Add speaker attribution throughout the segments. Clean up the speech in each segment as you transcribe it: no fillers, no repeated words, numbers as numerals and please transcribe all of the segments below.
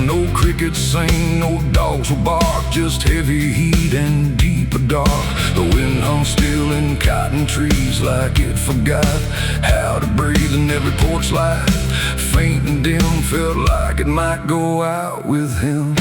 Speaker 1: no crickets sing, no dogs will bark, just heavy heat and deeper dark. The wind hung still in cotton trees like it forgot how to breathe, and every porch light, faint and dim, felt like it might go out with him.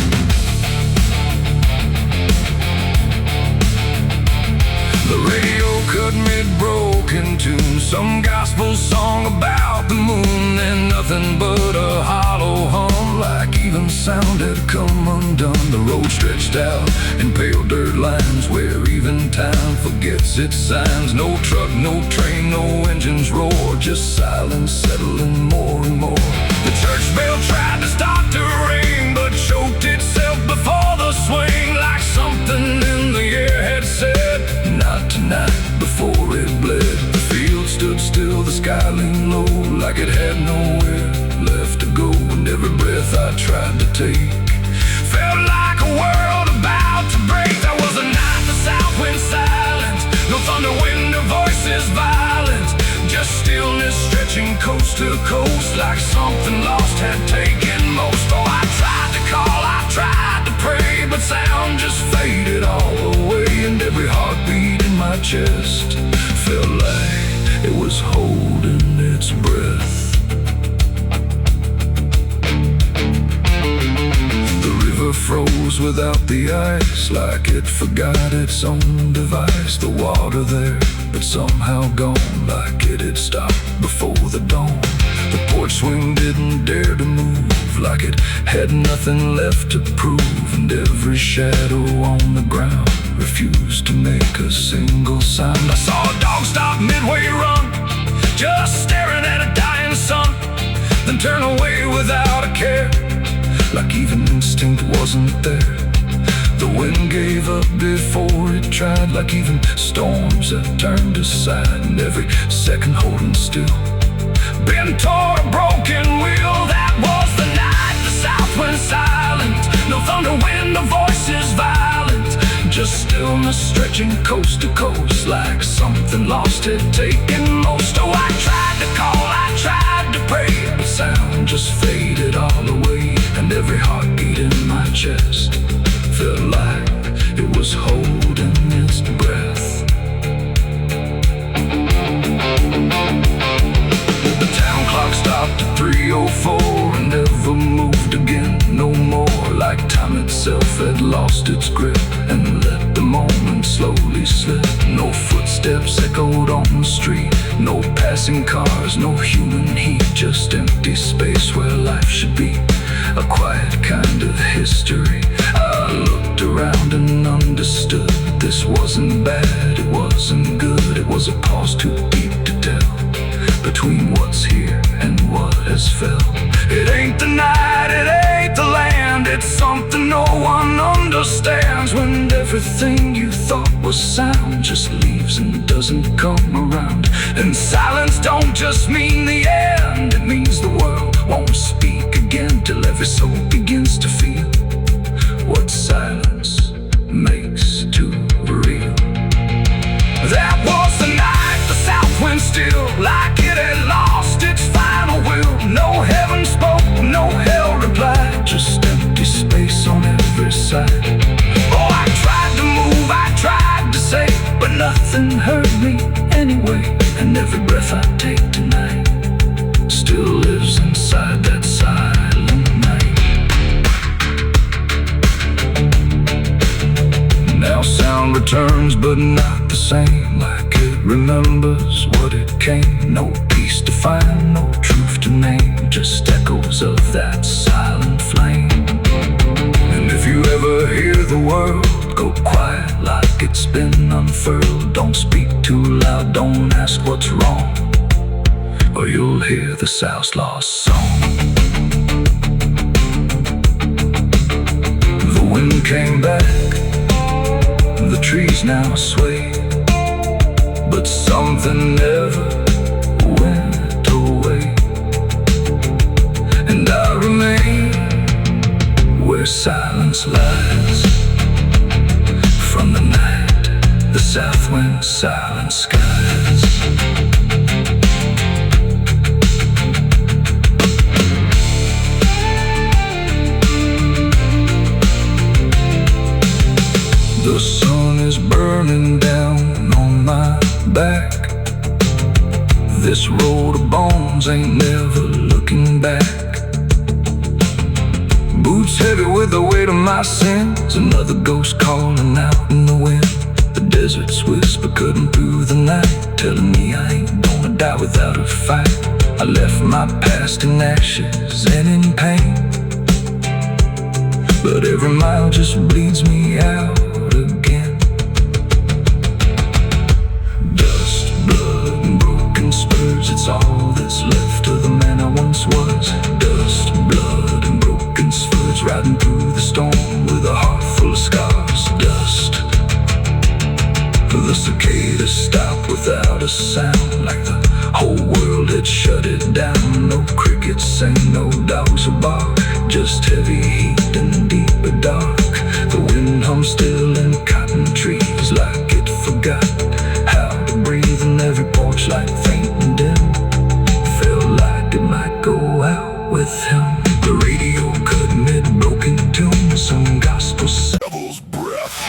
Speaker 1: The radio cut mid-broken tune, some gospel song about the moon, and nothing but a hollow hum, like even sound had come undone. The road stretched out in pale dirt lines, where even time forgets its signs. No truck, no train, no engines roar, just silence settling more and more. The church bell tried to start to ring, but choked itself before the swing, like something in the air had said, "Not tonight," before it bled. The field stood still, the sky leaned low, like it had nowhere left to go. And every breath I tried to take felt like a world about to break. There was a night, the south wind silent, no thunder, wind or voices violent, just stillness stretching coast to coast, like something lost had taken most. Oh, I tried to call, I tried to pray, but sound just faded all away. And every heartbeat in my chest felt like it was holding its breath. The river froze without the ice, like it forgot its own device. The water there, but somehow gone, like it had stopped before the dawn. The porch swing didn't dare to move, like it had nothing left to prove. And every shadow on the ground refused to make a single sound. I saw a dog stop midway run, just staring at a dying sun, then turn away without a care, like even instinct wasn't there. The wind gave up before it tried, like even storms had turned aside. And every second holding still, bent toward a broken wheel. That was the night, the south went silent, no thunder, wind, no voices violent, just stillness stretching coast to coast, like something lost had taken most. Oh, I tried to call, I tried to pray, but sound just faded all away. And every heartbeat in my chest felt like it was holding its breath. The town clock stopped at 3:04 and never moved again no more, like time itself had lost its grip and let the moment slowly slip. No footsteps echoed on the street, no passing cars, no human heat, just empty space where life should be, a quiet kind of history. I looked around and understood this wasn't bad, it wasn't good, it was a pause too deep to tell, between what's here and what has fell. It ain't the night, it ain't the land, it's something no one understands, when everything you thought was sound just leaves and doesn't come around. And silence don't just mean the end, it means the world won't speak again, till every soul begins to feel what silence makes too real. That was the night, the south went still, like it had lost its final will. No heaven spoke, no hell replied, just empty space on every side. Oh, I tried to move, I tried to say, but nothing heard me anyway. And every breath I take tonight still lives inside that silent night. Now sound returns, but not the same, like it remembers what it came. No peace to find, no truth to name, just echoes of that silent flame. And if you ever hear the world go quiet like it's been unfurled, don't speak too loud, don't ask what's wrong, or you'll hear the South's lost song. The wind came back, the trees now sway, but something never went away. And I remain where silence lies, from the night, the south wind, silent skies. This road of bones ain't never looking back. Boots heavy with the weight of my sins. Another ghost calling out in the wind. The desert's whisper cutting through the night, telling me I ain't gonna die without a fight. I left my past in ashes and in pain, but every mile just bleeds me out again. Dust, blood, and broken spurs, it's all that's left of the man I once was. Dust, blood, and broken spurs, riding through the storm with a heart full of scars. Dust, the cicadas stop without a sound, like the whole world had shut it down. No crickets sing, no dogs will bark, just heavy heat and deeper dark. The wind hums still in cotton trees, like it forgot how to breathe. And every porch light faint and dim felt like it might go out with him. The radio cut mid-broken tune, some gospel devil's breath.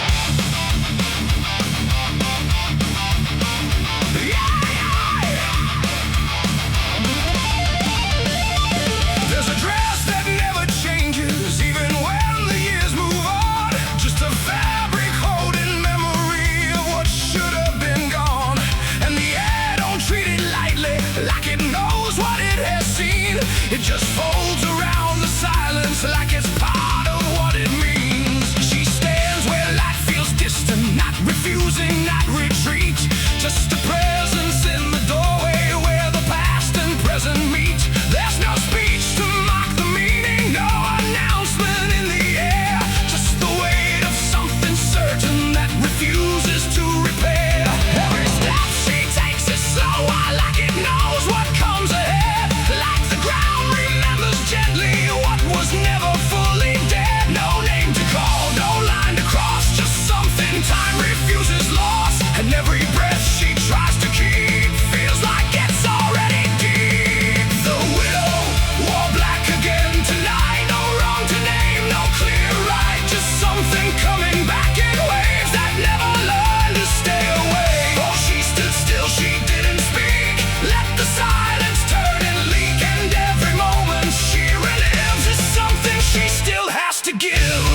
Speaker 1: There's a dress that never changes, even when the years move on. Just a fabric holding memory of what should have been gone. And the air don't treat it lightly, like it knows what it has seen. It just folds around the silence like it's part of what it means. She stands where life feels distant, not refusing, not retreat. Just a presence in the doorway where the past and present meet. There's no speech to mock the meaning, no announcement in the air. Just the weight of something certain that refuses to repair. Every step she takes is slower, like it knows what comes ahead. Like the ground remembers gently what was never fully dead. No name to call, no line to cross, just something time refuses loss. And every breath she tries to keep feels like it's already deep. The widow wore black again tonight. No wrong to name, no clear right, just something coming back in waves that never learned to stay away. Oh, she stood still, she didn't speak. Let the silence turn and leak. And every moment she relives is something she still has to give.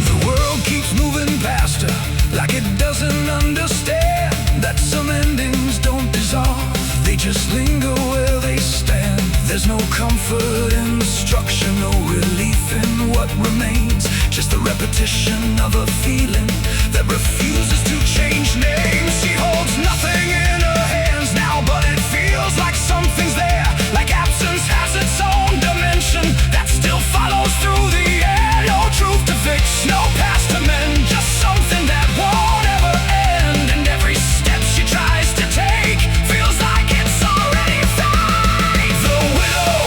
Speaker 1: The world keeps moving past her, like it doesn't understand that some endings don't dissolve, they just linger where they stand. There's no comfort in destruction, no relief in what remains, just the repetition of a feeling that refuses to change names. She holds nothing in her hands now, but it feels like something's there, like absence has its own dimension that still follows through the air. No truth to fix, no past to mend, just something that won't ever end. And every step she tries to take feels like it's already fate. The widow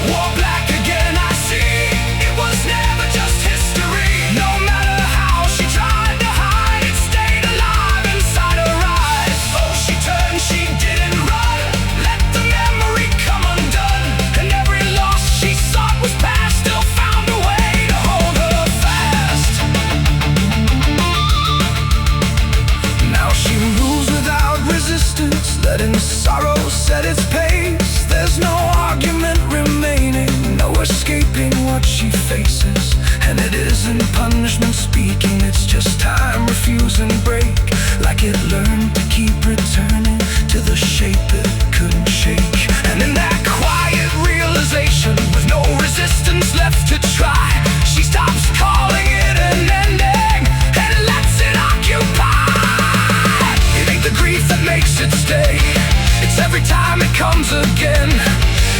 Speaker 1: wore black again, I see. It was never just history. No matter how she tried to hide, it stayed alive inside her eyes. Oh, she turned, she didn't run, let the memory come undone. And every loss she sought was past, still found a way to hold her fast. Now she moves without resistance, letting sorrow set its pace. There's no argument remaining, no escaping what she faces. And it isn't punishment speaking, it's just time refusing break. Like it learned to keep returning to the shape it couldn't shake. And in that quiet realization, with no resistance left to try, she stops calling it an ending and lets it occupy. It ain't the grief that makes it stay, it's every time it comes again.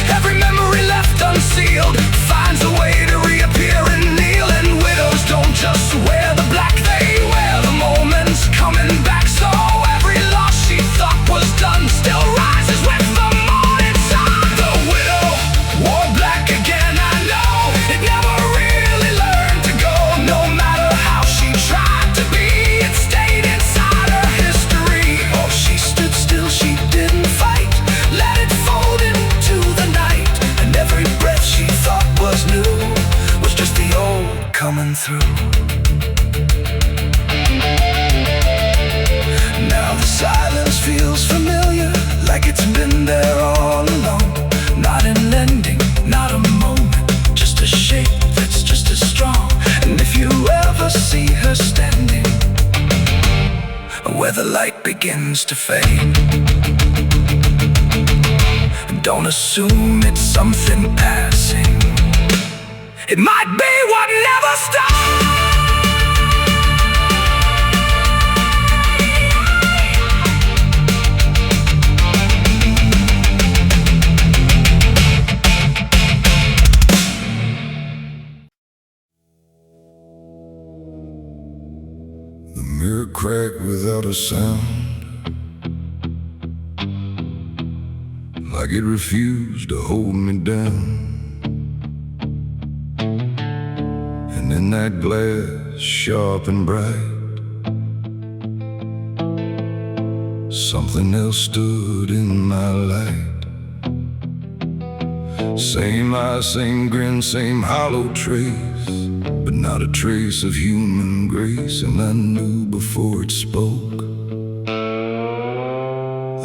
Speaker 1: Every memory left unsealed finds a way to reappear and kneel. And widows don't just wear the black, they wear the moments coming back. So every loss she thought was done still rises with the morning sun. The widow wore black again, I know. It never really learned to go. No matter how she tried to be, it stayed inside her history. Oh, she stood still, she didn't fight, let it fold into the night. And every breath she thought was new was just the old coming through. Now the light begins to fade. Don't assume it's something passing. It might be what never stops.
Speaker 2: The mirror cracked without a sound, like it refused to hold me down. And in that glass, sharp and bright, something else stood in my light. Same eyes, same grin, same hollow trace, but not a trace of human grace. And I knew before it spoke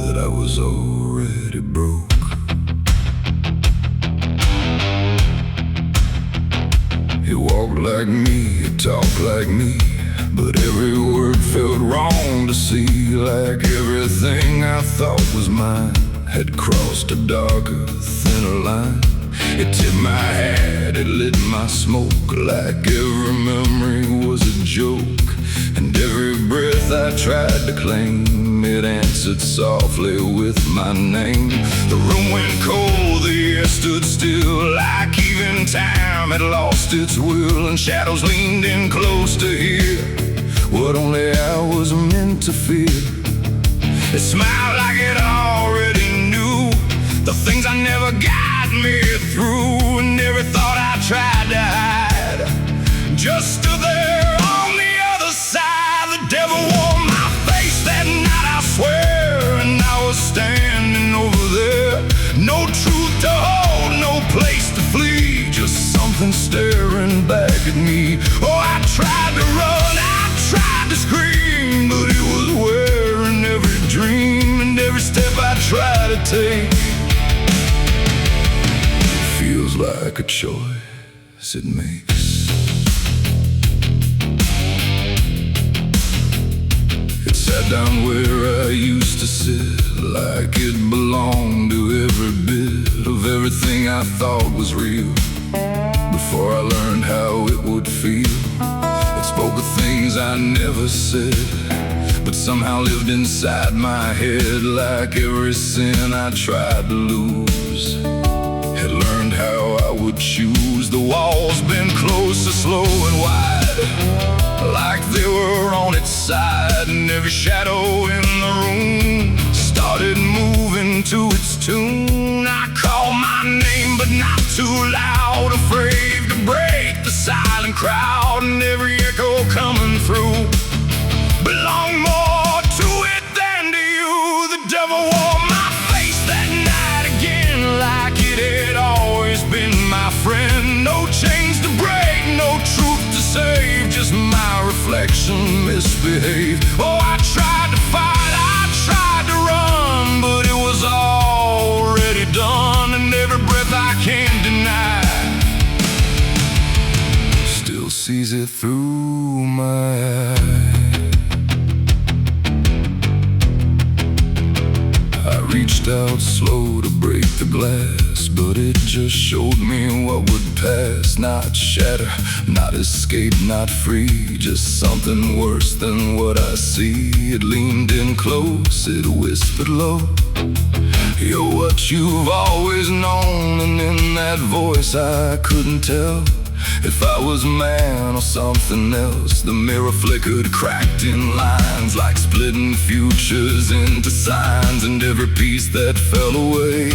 Speaker 2: that I was already broke. He walked like me, he talked like me, but every word felt wrong to see. Like everything I thought was mine had crossed a darker, thinner line. It tipped my hat, it lit my smoke, like every memory was a joke. And every breath I tried to claim, it answered softly with my name. The room went cold, the air stood still, like even time had lost its will. And shadows leaned in close to hear what only I was meant to fear. It smiled like it already knew the things I never got me through. And every thought I tried to hide just stood there on the other side. The devil wore my face that night, I swear, and I was standing over there. No truth to hold, no place to flee, just something staring back at me. Oh, I tried to run, I tried to scream, but it was wearing every dream and every step I tried to take. Feels like a choice it makes. It sat down where I used to sit, like it belonged to every bit of everything I thought was real. Before I learned how it would feel, it spoke of things I never said, but somehow lived inside my head. Like every sin I tried to lose, had learned how I would choose. The walls been closer, slow and wide, like they were on its side. And every shadow in the room started moving to its tune. I called my name, but not too loud, afraid to break the silent crowd. And every echo coming through belonged more to it than to you. The devil wore my face that night again, like it had always been my friend. No chains to break, no truth to save, just my reflection misbehaved. Oh, I tried to fight, I tried to run, but it was already done. And every breath I can't deny still sees it through my eyes. I reached out slow to break the glass, but it just showed me what would pass. Not shatter, not escape, not free, just something worse than what I see. It leaned in close, it whispered low, you're what you've always known. And in that voice I couldn't tell if I was man or something else. The mirror flickered, cracked in lines, like splitting futures into signs. And every piece that fell away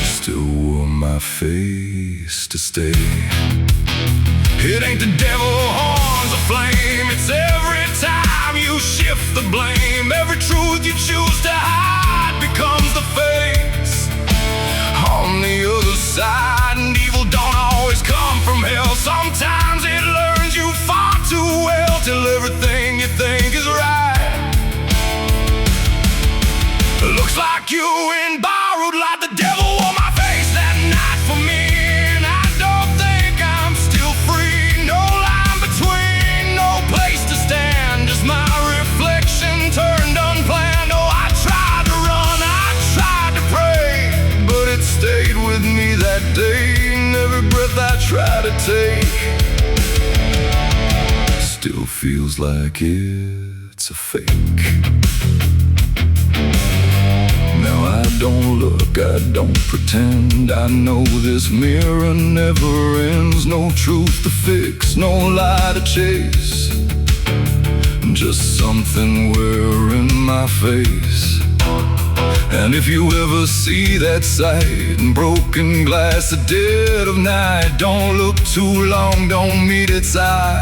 Speaker 2: still wore my face to stay. It ain't the devil horns of flame, it's every time you shift the blame. Every truth you choose to hide becomes the face on the other side. And evil don't always come from hell, sometimes it learns you far too well, till everything you think is right looks like you in borrowed light. The devil wore my face that night for me, and I don't think I'm still free. No line between, no place to stand, just my reflection that day, and every breath I try to take still feels like it's a fake. Now I don't look, I don't pretend. I know this mirror never ends. No truth to fix, no lie to chase, just something wearing my face. And if you ever see that sight, broken glass, at dead of night, don't look too long, don't meet its eye,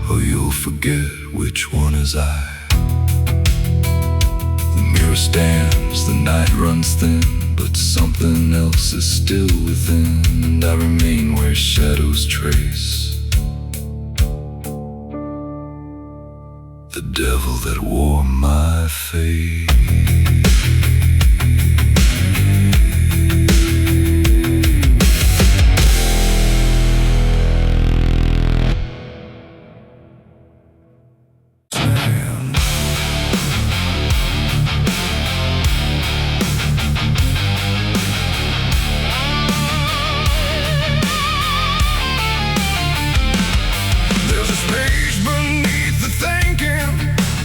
Speaker 2: or you'll forget which one is I. The mirror stands, the night runs thin, but something else is still within, and I remain where shadows trace the devil that wore my face. There's a space beneath the thinking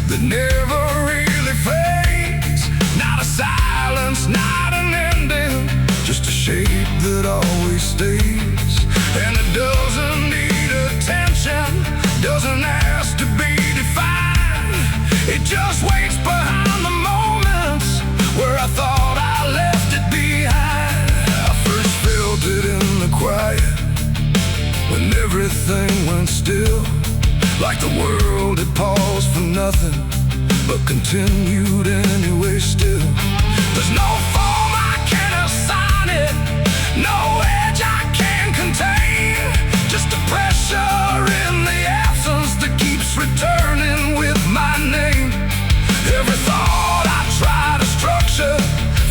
Speaker 2: that never really fades. Not a silence, not an ending, just a shape that always stays. And it doesn't need attention, doesn't ask to be defined. It just waits behind the moments where I thought I left it behind. I first felt it in the quiet, when everything went still, like the world had paused for nothing, but continued anyway still. There's no form I can assign it, no edge I can contain, just a pressure in the absence that keeps returning with my name. Every thought I try to structure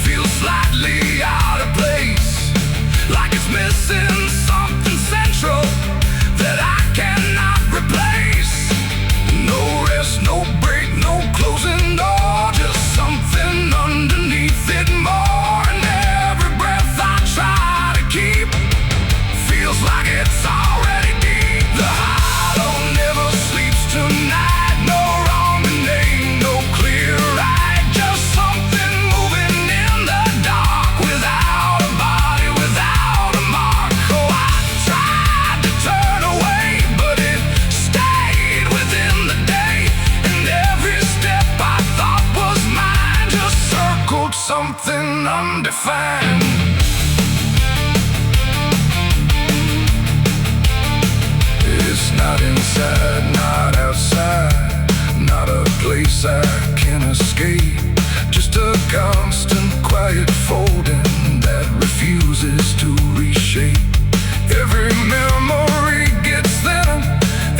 Speaker 2: feels slightly out of place, like it's missing something central that I cannot replace. No rest, no break, no closing door, just something underneath it more. And every breath I try to keep feels like it's already deep. The hollow never sleeps tonight, no wrong name, no clear right, just something moving in the dark, without a body, without a mark. Oh, I tried to turn away, but it stayed within the day, and every step I thought was mine just circled something undefined. It's not inside, not outside, not a place I can escape, just a constant quiet folding that refuses to reshape. Every memory gets thinner,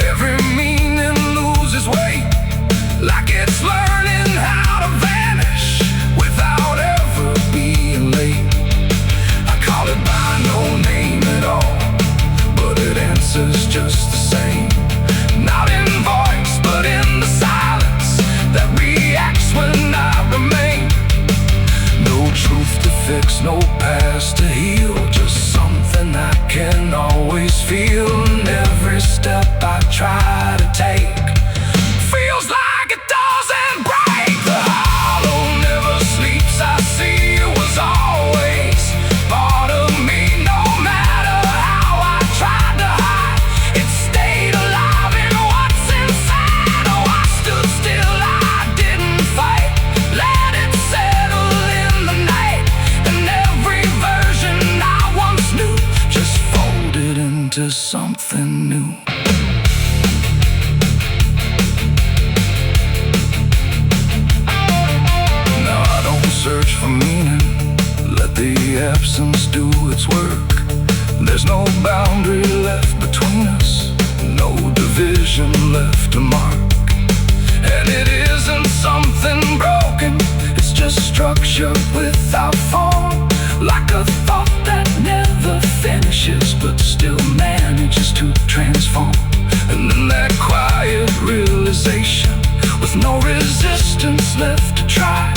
Speaker 2: every meaning loses weight, like it's learning how to vanish without ever being late. I call it by no name at all, but it answers just the same. Not in voice, but in the silence that reacts when I remain. No truth to fix, no past to heal, just something I can always feel. And every step I try to take feels like it doesn't break. The hollow never sleeps, I see it was always part of me. No matter how I tried to hide, it stayed alive in what's inside. Oh, I stood still, I didn't fight, let it settle in the night. And every version I once knew just folded into something new. Now I don't search for meaning, let the absence do its work. There's no boundary left between us, no division left to mark. And it isn't something broken, it's just structure without form, like a thought that never finishes but still manages to transform. And then that quiet realization, with no resistance left to try,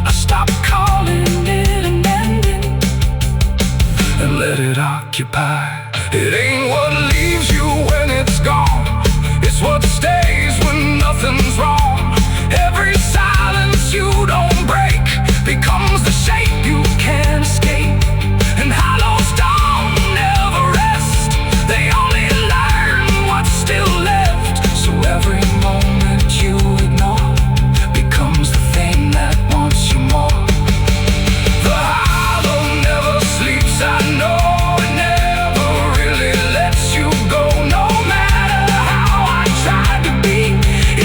Speaker 2: I stopped calling it an ending,
Speaker 1: preoccupied. It ain't what leaves you when it's gone, it's what stays when nothing's wrong. Every silence you don't break becomes the shape you can't escape. And hollows don't never rest, they only learn what's still left. So every moment you ignore becomes the thing that wants you more. The hollow never sleeps, I know. It never really lets you go. No matter how I tried to be,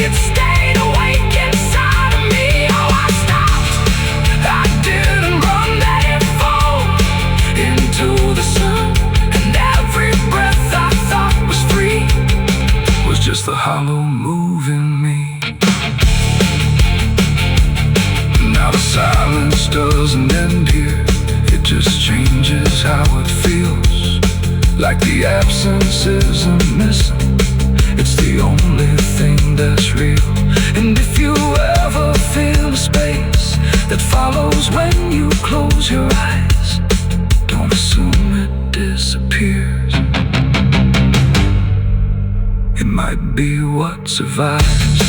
Speaker 1: it stayed awake inside of me. Oh, I stopped, I didn't run, let it fall into the sun. And every breath I thought was free was just the hollow moving me. Now the silence doesn't end here, it just changes how it feels. Like the absence isn't missing, it's the only thing that's real. And if you ever feel a space that follows when you close your eyes, don't assume it disappears. It might be what survives.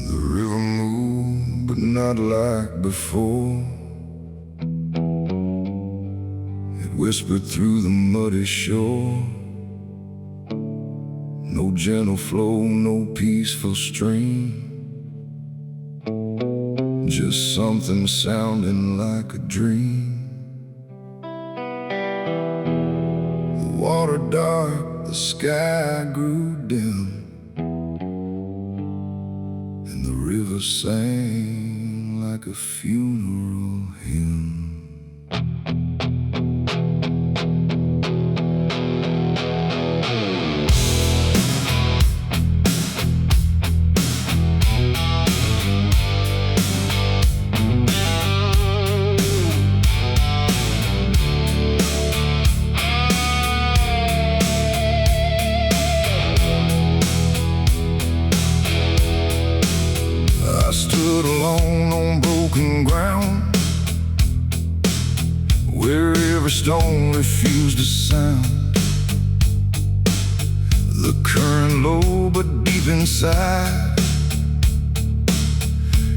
Speaker 2: The river moved, but not like before. It whispered through the muddy shore. No gentle flow, no peaceful stream, just something sounding like a dream. The water dark, the sky grew dim, and the river sang like a funeral hymn. I stood alone on broken ground, where every stone refused to sound. The current low but deep inside,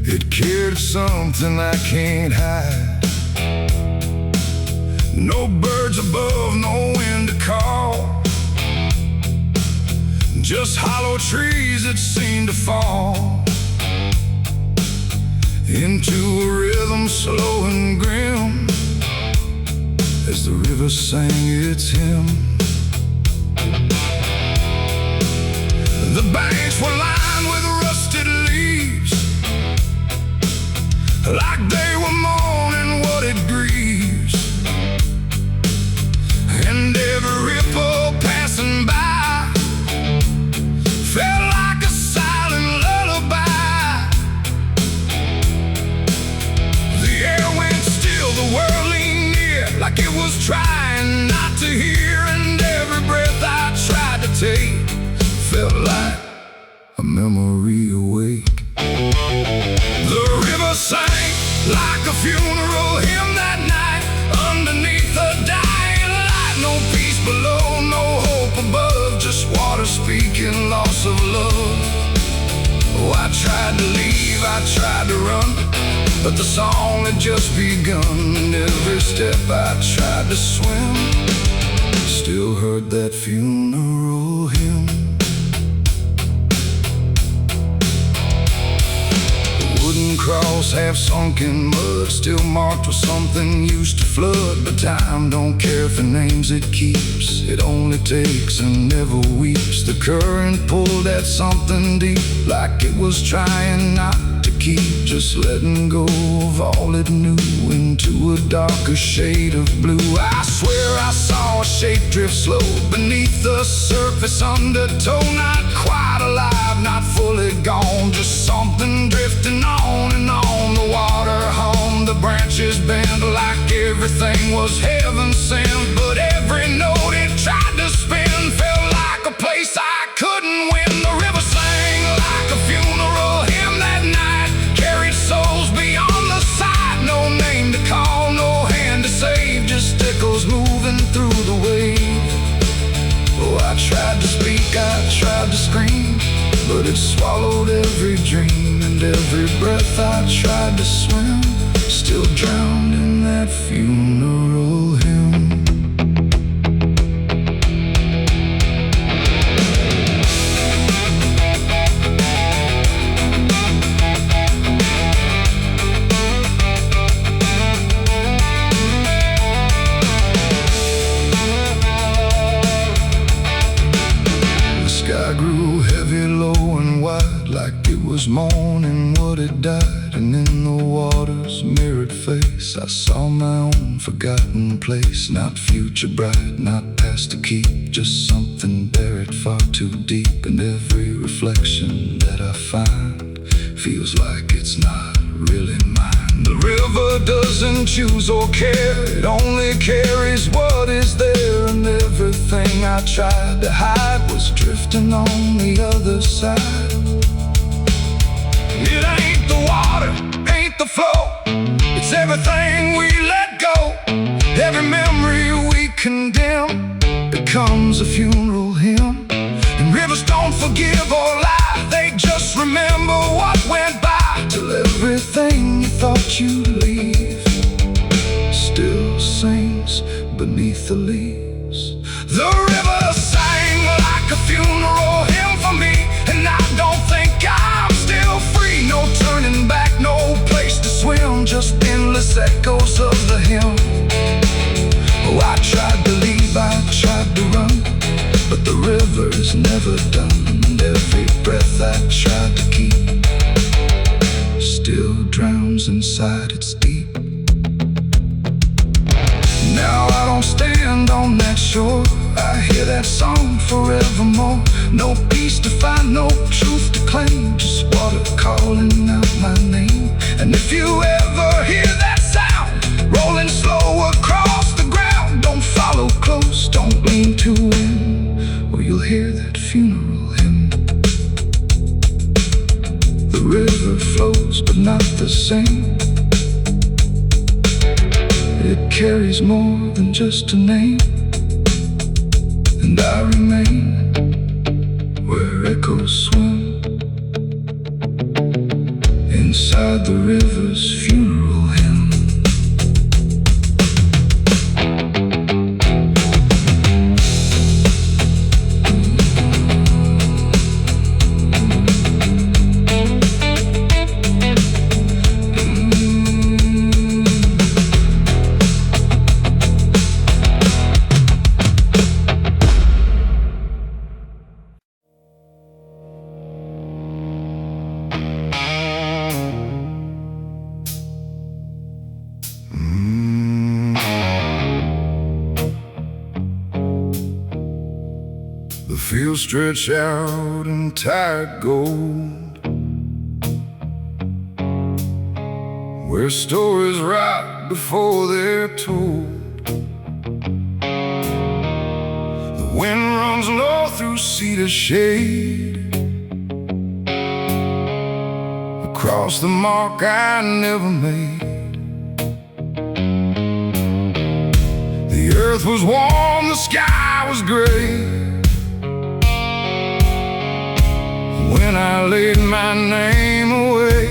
Speaker 2: it carried something I can't hide. No birds above, no wind to call, just hollow trees that seemed to fall into a rhythm slow and grim, as the river sang its hymn. The banks were lined with rusted leaves, like they were mourning what it grieves. And every ripple passing by felt like a silent lullaby. The air went still, the world leaned near, like it was trying not to hear. And every breath I tried to take felt like a memory awake. The river sang like a funeral hymn that night, underneath the dying light. No peace below, no hope above, just water speaking loss of love. Oh, I tried to leave, I tried to run, but the song had just begun. And every step I tried to swim, still heard that funeral hymn. Wooden cross, half sunk in mud, still marked with something used to flood. But time don't care for names it keeps, it only takes and never weeps. The current pulled at something deep, like it was trying not to keep, just letting go of all it knew into a darker shade of blue. I swear I saw a shape drift slow beneath the surface undertow, not quite alive, not fully gone, just something drifting on and on. The water hummed, the branches bent like everything was heaven sent, but every note it tried to spin felt like a place I couldn't win. The river sang like a funeral hymn that night, carried souls beyond the sight. No name to call, no hand to save, just echoes moving through the wave. Oh, I tried to speak, I tried to scream, but it swallowed every dream, and every breath I tried to swim still drowned in that funeral hymn. I grew heavy, low and wide, like it was morning what it died. And in the water's mirrored face I saw my own forgotten place. Not future bright, not past to keep, just something buried far too deep. And every reflection that I find feels like it's not really mine. The river doesn't choose or care, it only carries what is there. And everything I tried to hide was drifting on the other side. It ain't the water, ain't the flow, it's everything we let go. Every memory we condemn becomes a funeral hymn. And rivers don't forgive or lie, they just remember what went by, till everything you thought you'd leave still sings beneath the leaves. The river sang like a funeral hymn for me, and I don't think I'm still free. No turning back, no place to swim, just endless echoes of the hymn. Oh, I tried to leave, I tried to run, but the river is never done. And every breath I tried to keep still drowns inside its deep. Now I don't stand on that shore, I hear that song forevermore. No peace to find, no truth to claim, just water calling out my name. And if you ever hear that sound rolling slow across the ground, don't follow close, don't lean too in, or you'll hear that funeral hymn. The river flows but not the same, it carries more than just a name. And I remain where echoes swim inside the river's funeral hymn. The fields stretch out in tired gold, where stories write before they're told. The wind runs low through cedar shade, across the mark I never made. The earth was warm, the sky was gray, when I laid my name away.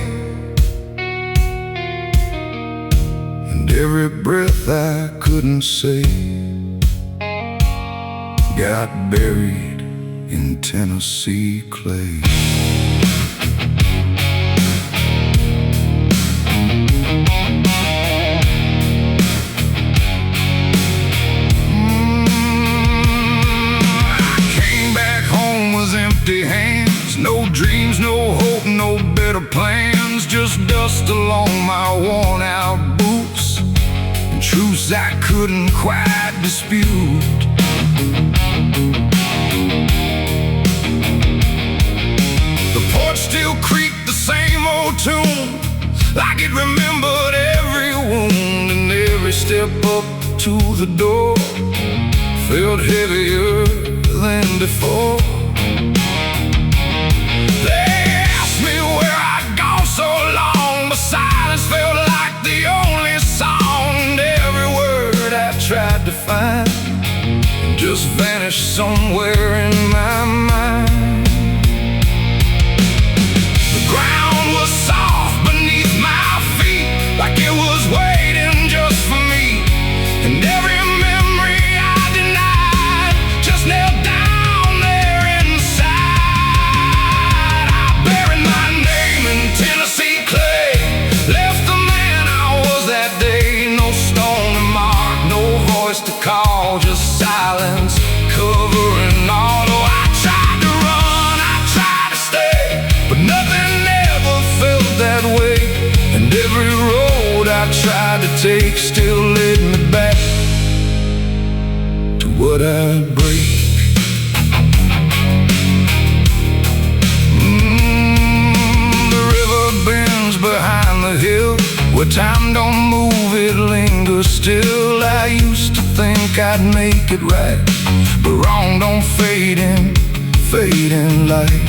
Speaker 2: And every breath I couldn't say got buried in Tennessee clay. I came back home with empty hands, no dreams, no hope, no better plans, just dust along my worn out boots, and truths I couldn't quite dispute. The porch still creaked the same old tune, like it remembered every wound, and every step up to the door felt heavier than before. They asked me where I'd gone so long, but silence felt like the only song. And every word I tried to find just vanished somewhere in my mind. The ground was soft beneath my feet, like it was waiting just for me. And every memory I denied just knelt down there inside. I buried my name in Tennessee clay, left the man I was that day. No stone to mark, no voice to call, just silence covering all. Oh, I tried to run, I tried to stay, but nothing ever felt that way. And every road I tried to take still led me back to what I'd break. The river bends behind the hill, where time don't move, it lingers still. I used to think I'd make it right, but wrong don't fade in light.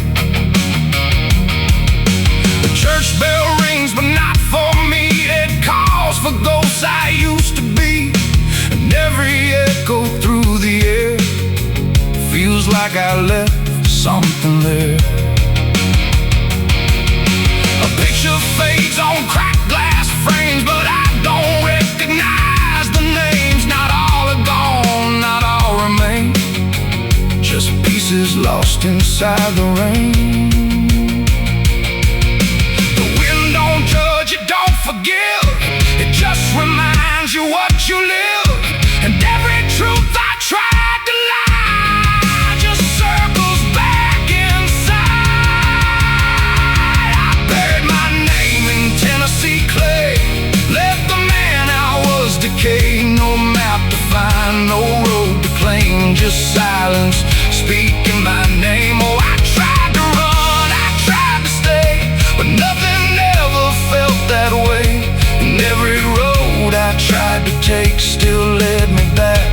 Speaker 2: The church bell rings, but not for me. It calls for ghosts I used to be, and every echo through the air feels like I left something there. A picture fades on cracked glass frames, but I don't recognize the names. Not all are gone, not all remain, just pieces lost inside the rain. The wind don't judge, it don't forgive, it just reminds you what you live. And every truth I tried to lie just circles back inside. I buried my name in Tennessee clay, left the man I was decayed. No map to find, no road to claim, just silence speaking my name. Oh, I tried to run, I tried to stay, but nothing ever felt that way. And every road I tried to take still led me back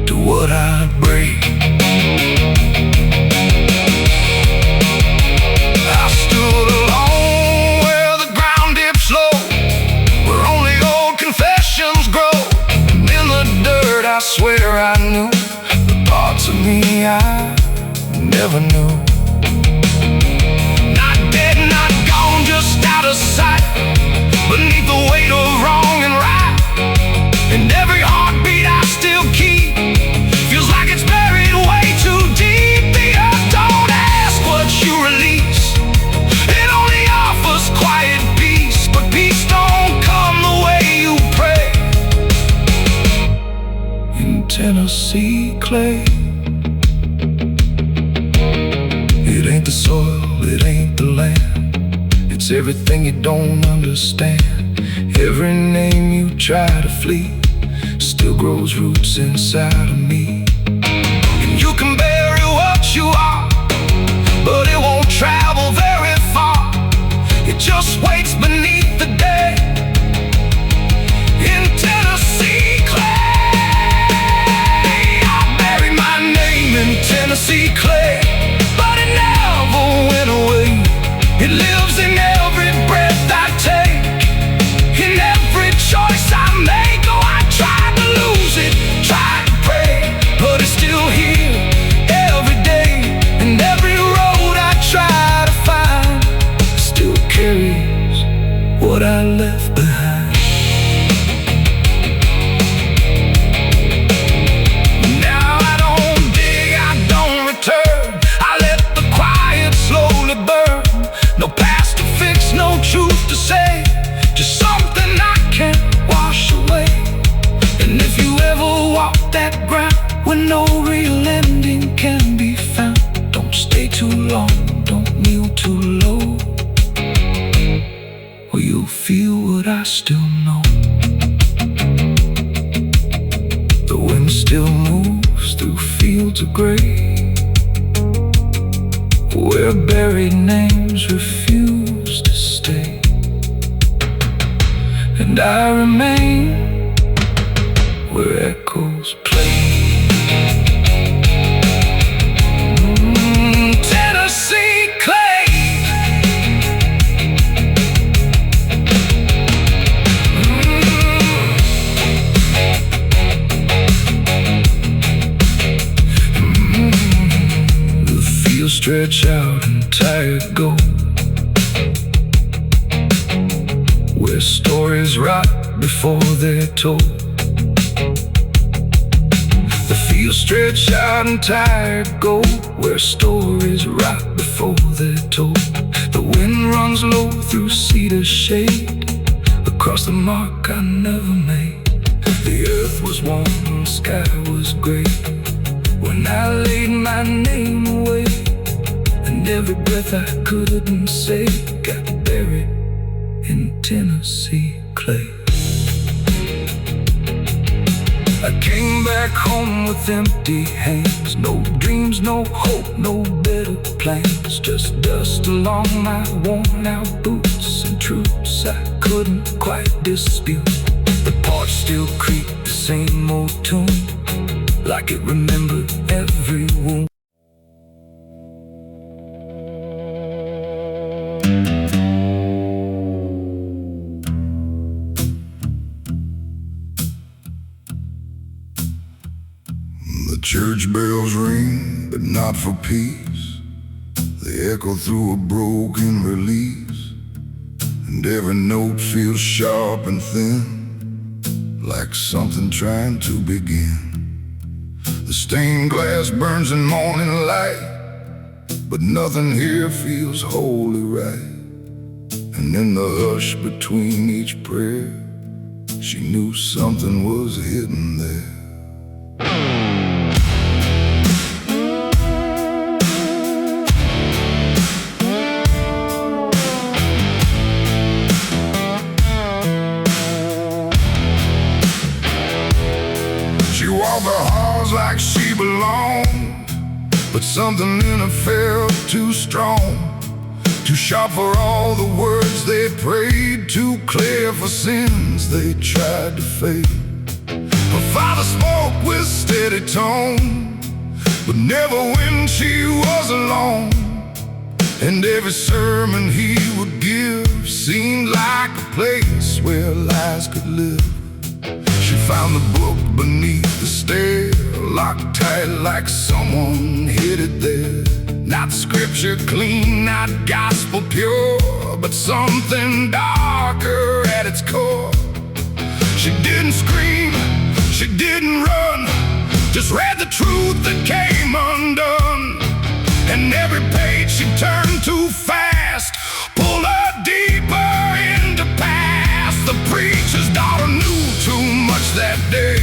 Speaker 2: to what I'd break. I stood alone where the ground dips low, where only old confessions grow. And in the dirt I swear I knew the parts of me I never knew. Not dead, not gone, just out of sight, beneath the weight of wrong and right. And every heartbeat I still keep feels like it's buried way too deep. The earth don't ask what you release, it only offers quiet peace. But peace don't come the way you pray. In Tennessee clay, it ain't the soil, it ain't the land, it's everything you don't understand. Every name you try to flee still grows roots inside of me. And you can bury what you are, but it won't travel very far. It just waits beneath the day in Tennessee clay. I buried my name in Tennessee clay, but it never went away. It lives in every breath I take, in every choice I make. Oh, I tried to lose it, tried to pray, but it's still here every day. And every road I try to find still carries what I left behind.
Speaker 1: you'll feel what I still know. The wind still moves through fields of gray, where buried names refuse to stay. And I remain where echoes play. Tennessee clay. The fields stretch out and tired gold, where stories rot before they're told. The fields stretch out and tired gold, where stories rot before they're told. The wind runs low through cedar shade, across the mark I never made. The earth was warm, the sky was gray, when I laid my name away. And every breath I couldn't say got buried in Tennessee clay. I came back home with empty hands, no dreams, no hope, no better plans. Just dust along my worn out boots and truths I couldn't quite dispute. The porch still creaked the same old tune, like it remembered every wound.
Speaker 2: The church bells ring, but not for peace. They echo through a broken release, and every note feels sharp and thin, like something trying to begin. The stained glass burns in morning light, but nothing here feels wholly right. And in the hush between each prayer, she knew something was hidden there. She walked the halls like she belonged, but something in her felt too strong, too sharp for all the words they prayed, too clear for sins they tried to fade. Her father spoke with steady tone, but never when she was alone. And every sermon he would give seemed like a place where lies could live. She found the book beneath the stair, locked tight like someone hid it there. Not scripture clean, not gospel pure, but something darker at its core. She didn't scream, she didn't run, just read the truth that came undone. And every page she turned too fast pulled her deeper into past. The preacher's daughter knew too much that day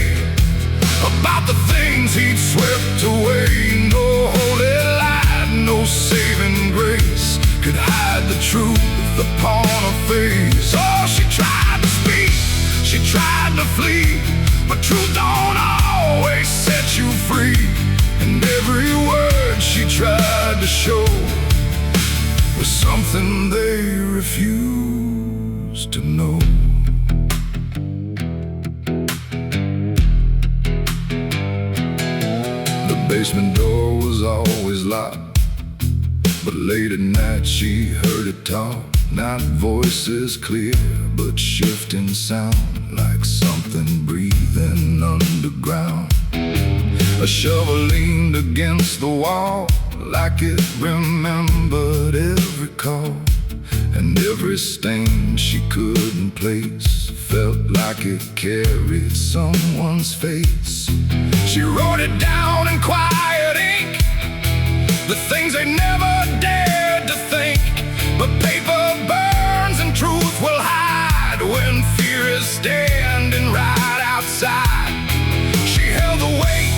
Speaker 2: about the things he'd swept away. No holy light, no saving grace could hide the truth upon her face. Oh, she tried to speak, she tried to flee, but truth don't always set you free. And every word she tried to show was something they refused to know. The basement door was always locked, but late at night she heard it talk. Not voices clear, but shifting sound, like something breathing underground. A shovel leaned against the wall, like it remembered every call. And every stain she couldn't place felt like it carried someone's face. She wrote it down in quiet ink, the things they never dared to think. But paper burns and truth will hide when fear is standing right outside. She held the weight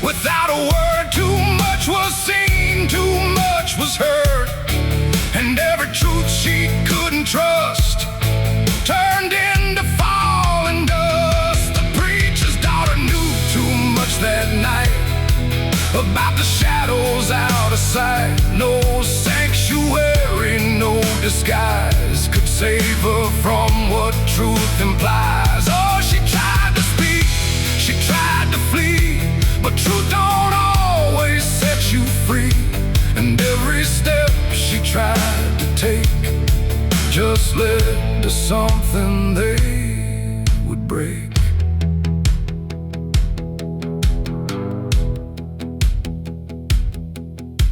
Speaker 2: without a word. Too much was seen, too much was heard, and every truth she couldn't trust sight, no sanctuary, no disguise could save her from what truth implies. Oh, she tried to speak, she tried to flee, but truth don't always set you free. And every step she tried to take just led to something they would break.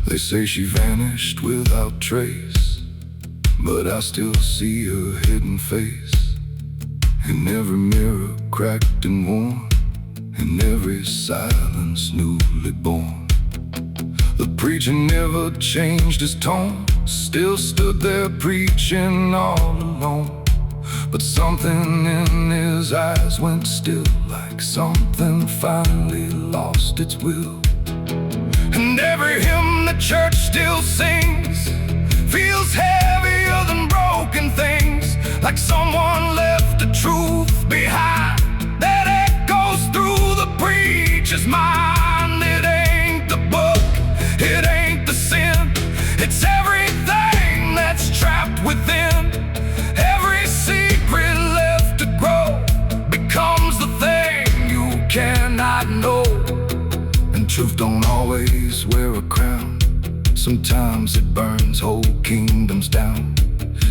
Speaker 2: They say she vanished without trace, but I still see her hidden face in every mirror cracked and worn, in every silence newly born. The preacher never changed his tone, still stood there preaching all alone. But something in his eyes went still, like something finally lost its will. And every hymn the church still sings feels heavier than broken things, like someone left the truth behind that echoes through the preacher's mind. It ain't the book, it ain't the sin, it's everything that's trapped within. Every secret left to grow becomes the thing you cannot know. And truth don't always wear a crown, sometimes it burns whole kingdoms down.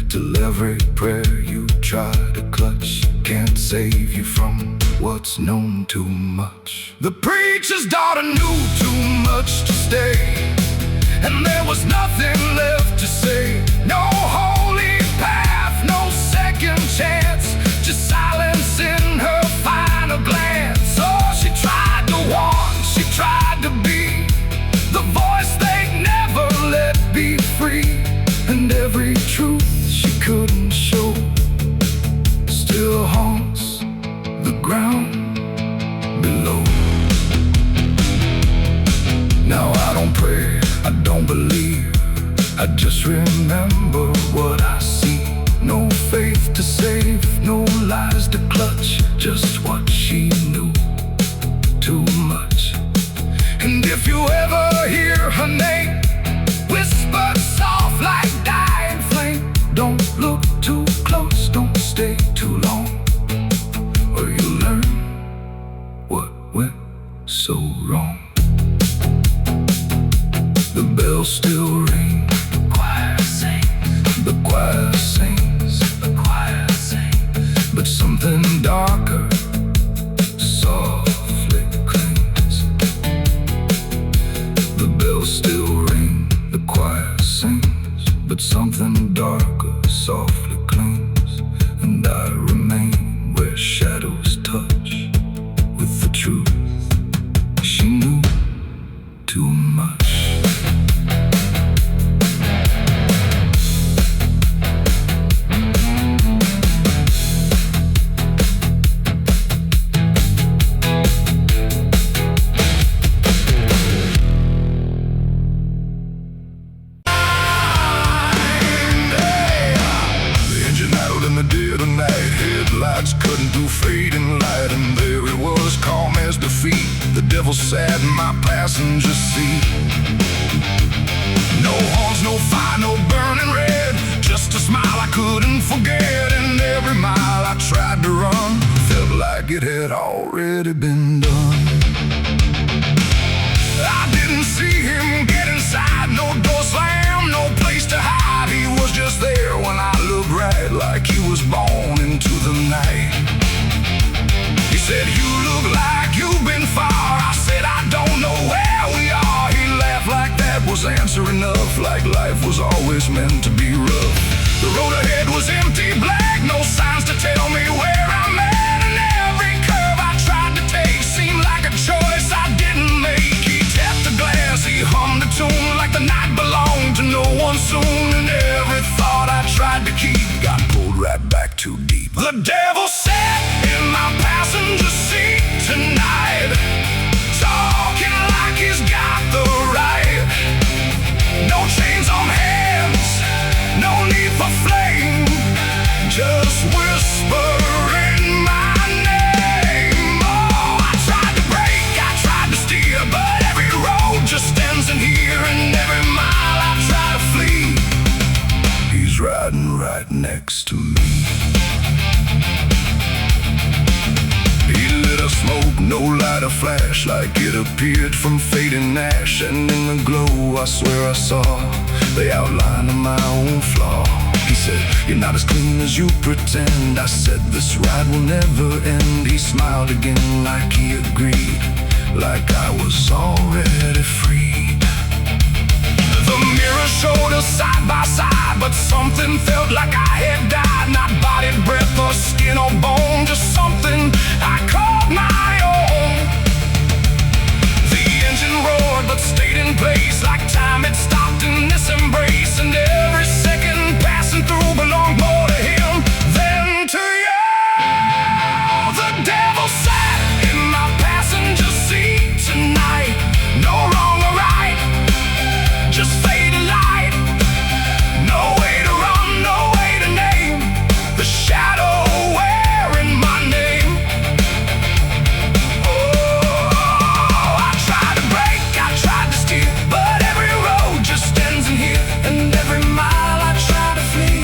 Speaker 2: Till every prayer you try to clutch can't save you from what's known too much. The preacher's daughter knew too much to stay, and there was nothing left to say. No holy path, no second chance, just silence in her final glance. Oh, she tried to warn, she tried to be the voice they never let be free. And every truth she couldn't show still haunts the ground below. Now I don't pray, I don't believe, I just remember what I see. No faith to save, no lies to clutch, just what she knew too much. And if you ever hear her name whispered soft like dying flame, don't look too close, don't stay too long, or you'll learn what went so wrong. The bells still ring, the choir sings, the choir sings, the choir sings, but something darker softly clings. The bells still ring, the choir sings, but something darker softly clings. And I remain where shadows touch with the truth she knew too much. Headlights cutting through fading light, and there it was, calm as defeat. The devil sat in my passenger seat. No horns, no fire, no burning red, just a smile I couldn't forget. And every mile I tried to run felt like it had already been done. I didn't see him get inside, no door slam, no place to hide. He was just there when I looked right, like he was born into the night. He said, "You look like you've been far." I said, "I don't know where we are." He laughed like that was answer enough, like life was always meant to be rough. The road ahead was empty, black, no signs to tell me where I'm at. And every curve I tried to take seemed like a choice I didn't make. He tapped the glass, he hummed a tune like the night belonged to no one soon. And every thought I tried to keep got pulled right back too deep. The devil sat in my passenger seat tonight, talking like he's got the right. No chains on hands, no need for flame, just whispering my name. Oh, I tried to break, I tried to steer, but every road just ends in here. And every mile next to me. He lit a smoke, no lighter flash, like it appeared from fading ash. And in the glow I swear I saw the outline of my own flaw. He said, "You're not as clean as you pretend." I said, "This ride will never end." He smiled again like he agreed, like I was already freed. The mirror showed us side by side, but something felt like I had died. Not body, breath, or skin or bone, just something I called my own. The engine roared but stayed in place, like time had stopped in this embrace. And every second passing through belonged more to him than to you. The devil sat in my passenger seat tonight. No wrong or right, just fading light. No way to run, no way to name the shadow wearing my name. Oh, I tried to break, I tried to steer, but every road just ends in here. And every mile I try to flee,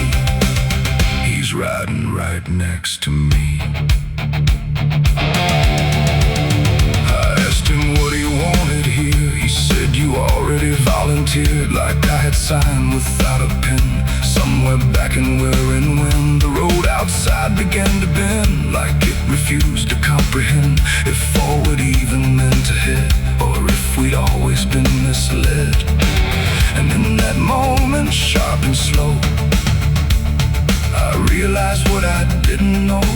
Speaker 2: he's riding right next to me. I asked him what he wanted here. He said, "You already volunteered," like I had signed without a pen. Somewhere back in where and when the road outside began to bend, like it refused to comprehend if forward even meant to head, or if we'd always been misled. And in that moment, sharp and slow, I realized what I didn't know,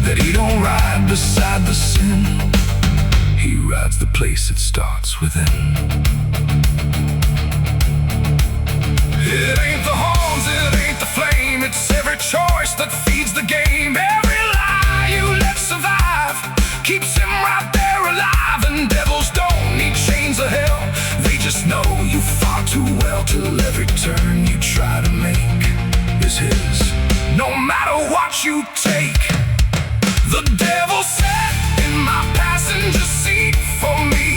Speaker 2: that he don't ride beside the sin, he rides the place it starts within. It ain't the horns, it ain't the flame, it's every choice that feeds the game. Every lie you let survive keeps him right there alive. And devils don't need chains of hell, they just know you far too well, till every turn you try to make is his, no matter what you take. The devil sat in my passenger seat for me,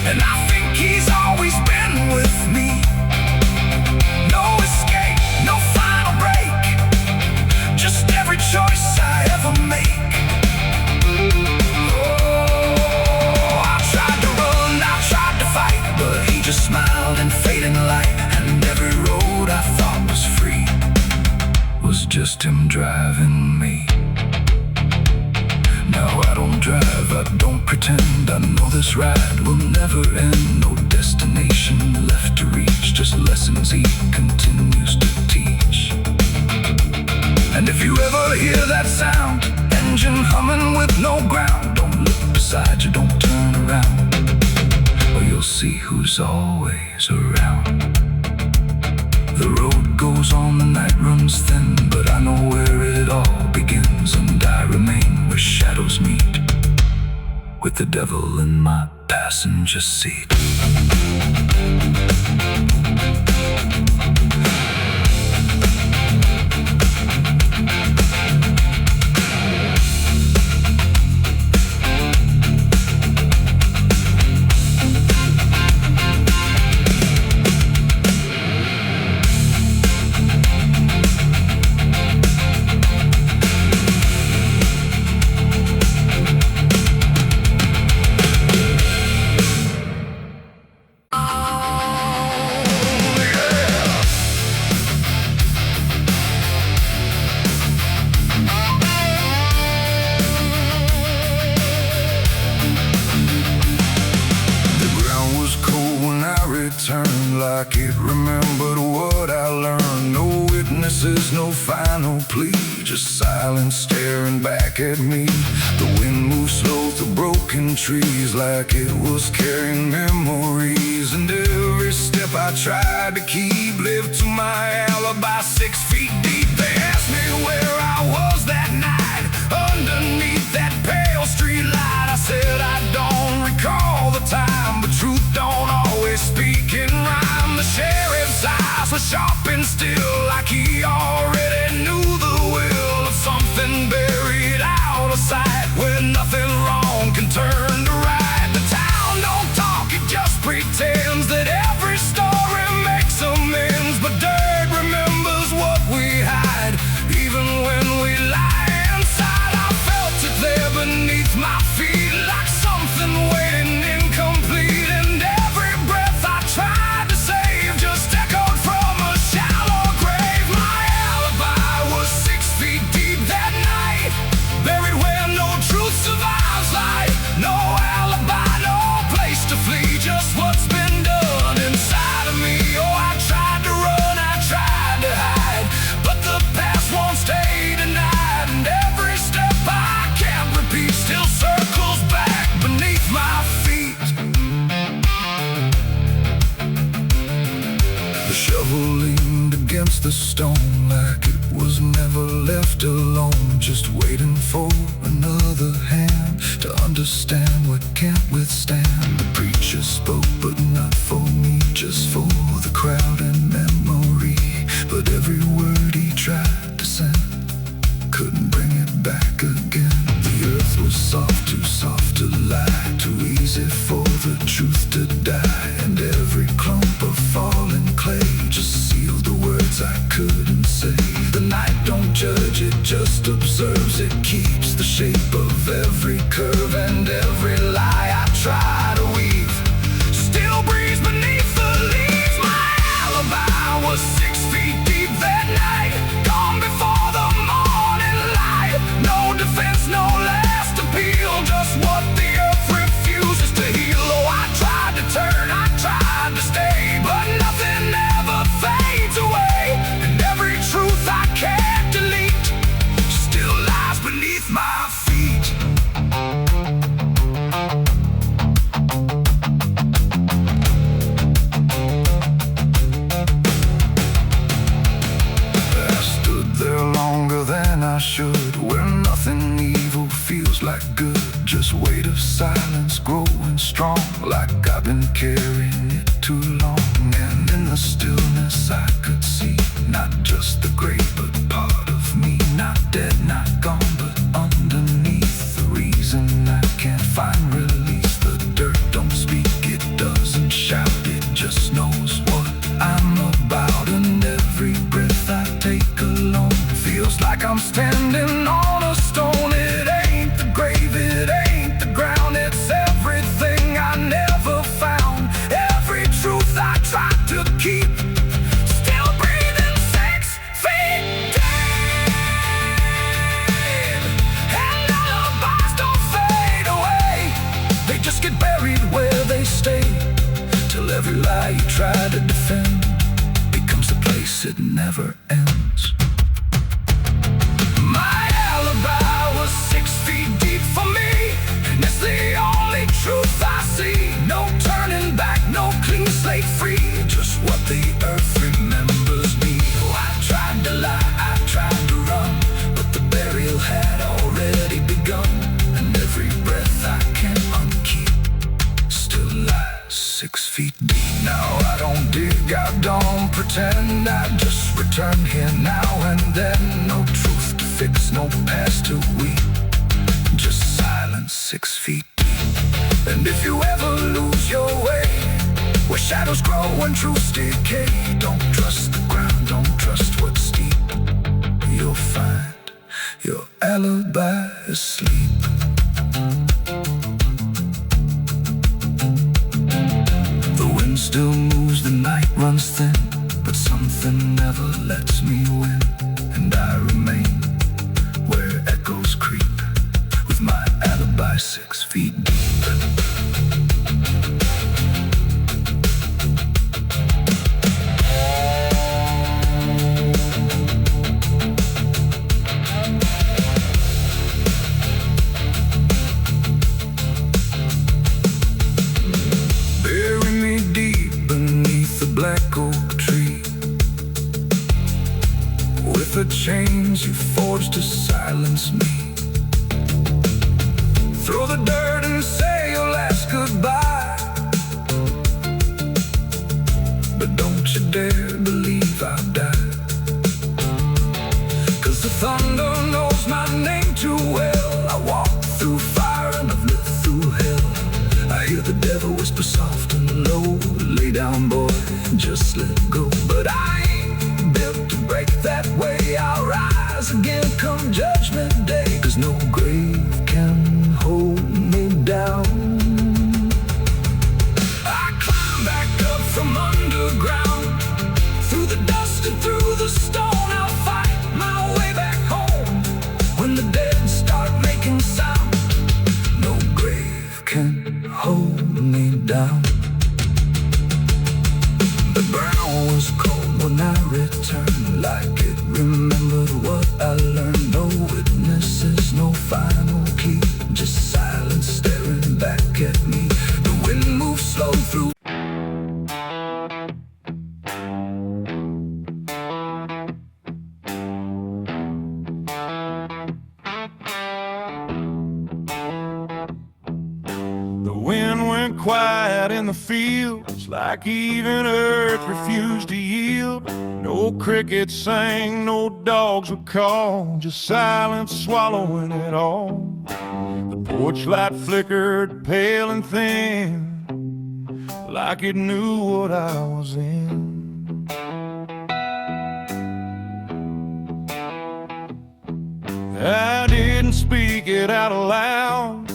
Speaker 2: and I think he's always been with me. No escape, no final break, just every choice I ever make. Oh, I tried to run, I tried to fight, but he just smiled in fading light. And every road I thought was free was just him driving me. Now I don't drive, I don't pretend, I know this ride will never end. No destination left to reach, just lessons he continues to teach. And if you ever hear that sound, engine humming with no ground, don't look beside you, don't turn around, or you'll see who's always around. The road goes on, the night runs thin, but I know where it all begins. And I remain where shadows meet, with the devil in my passenger seat. Turned like it remembered what I learned. No witnesses, no final plea, just silence staring back at me. The wind moved slow through broken trees, like it was carrying memories. And every step I tried to keep lived to my alibi 6 feet deep. They asked me where I was that night, underneath that pale street light. I said I don't recall the time, but truth don't always speak in rhyme. The sheriff's eyes were sharp and still, like he already knew the will of something buried out of sight, where nothing wrong can turn to right. The town don't talk, it just pretends that every story makes amends, but dirt remembers the stone like it was never left alone, just waiting for another hand to understand what can't withstand. The preacher spoke, but not for me, just for the crowd and memory. But every word he tried to send couldn't bring it back again. The earth was soft, too soft to lie, too easy for the truth to die. And every clump of fallen clay just sealed the words I couldn't say. The night don't judge, it just observes. It keeps the shape of every curve and every lie I try to weave still breathes beneath the leaves. My alibi was 6 feet deep that night, gone before the morning light. No defense, no last appeal, just what the earth refuses to heal. Oh, I tried to turn, I tried to stay, but nothing ever fades away. And every truth I can't delete still lies beneath my feet. I stood there longer than I should, where nothing evil feels like good, just weight of silence growing strong, like I've been carrying it too long. And in the stillness I could see not just the grave but part of me, not dead, not gone, but underneath. The reason I can't find release, the dirt don't speak, it doesn't shout, it just knows what I'm about. And every breath I take alone feels like I'm standing on a stone. It ain't the grave, it ain't the ground, it's everything I never found. Every truth I tried to keep still breathing 6 feet deep. And alibis don't fade away, they just get buried where they stay, till every lie you try to defend becomes a place it never ends. My alibi was 6 feet deep for me, and it's the only truth I see. No turning back, no clean slate free, just what the earth remembers me. Oh, I tried to lie, I tried to run, but the burial had already begun. And every breath I can't unkeep still lies 6 feet deep. Now I don't dig, I don't pretend, I just return here now and then. No truth to fix, no past to weep, just silence 6 feet deep. And if you ever lose your way, where shadows grow and truths decay, don't trust the ground, don't trust what's deep. You'll find your alibi asleep. The wind still moves, the night runs thin, but something never lets me win. And I remain where echoes creep, with my alibi 6 feet deep. Bury me deep beneath the black oak tree, with the chains you forged to silence me. Throw the dirt and say your last goodbye, but don't you dare believe I've died. 'Cause the thunder knows my name too well. I walked through fire and I've lived through hell. I hear the devil whisper soft and low, lay down boy, just let go. But I ain't built to break that way. I'll rise again come judgment day, 'cause no grave can hold me down. I climb back up from underground, through the dust and through the stone. I'll fight my way back home when the dead start making sound. No grave can hold me down. The ground was cold when I returned, like it remembered what I learned. No, it never went quiet in the fields, like even earth refused to yield. No crickets sang, no dogs would call, just silence swallowing it all. The porch light flickered pale and thin, like it knew what I was in. I didn't speak it out loud,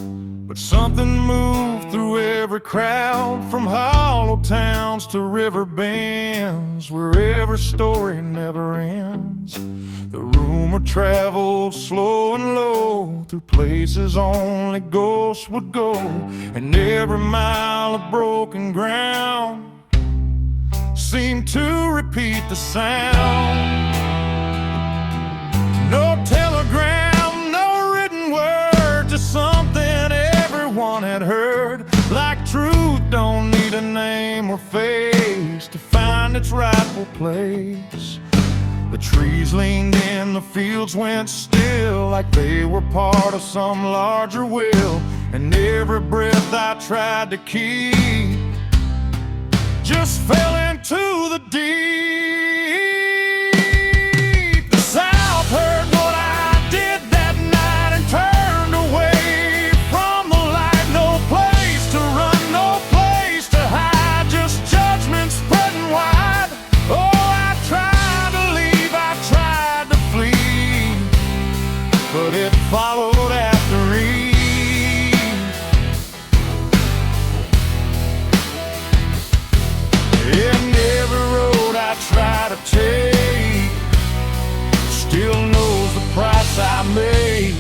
Speaker 2: but something moved through every crowd, from hollow towns to river bends, where every story never ends. The rumor traveled slow and low, through places only ghosts would go, and every mile of broken ground seemed to repeat the sound. No telegram, no written word, just something everyone had heard. Like truth don't need a name or face to find its rightful place. The trees leaned in, the fields went still, like they were part of some larger will. And every breath I tried to keep just fell into the deep. The South heard what I did that night and turned away from the light. No place to run, no place to hide, just judgment spreading wide. Oh, I tried to leave, I tried to flee, but it followed after Eve. And every road I try to take still knows the price I made.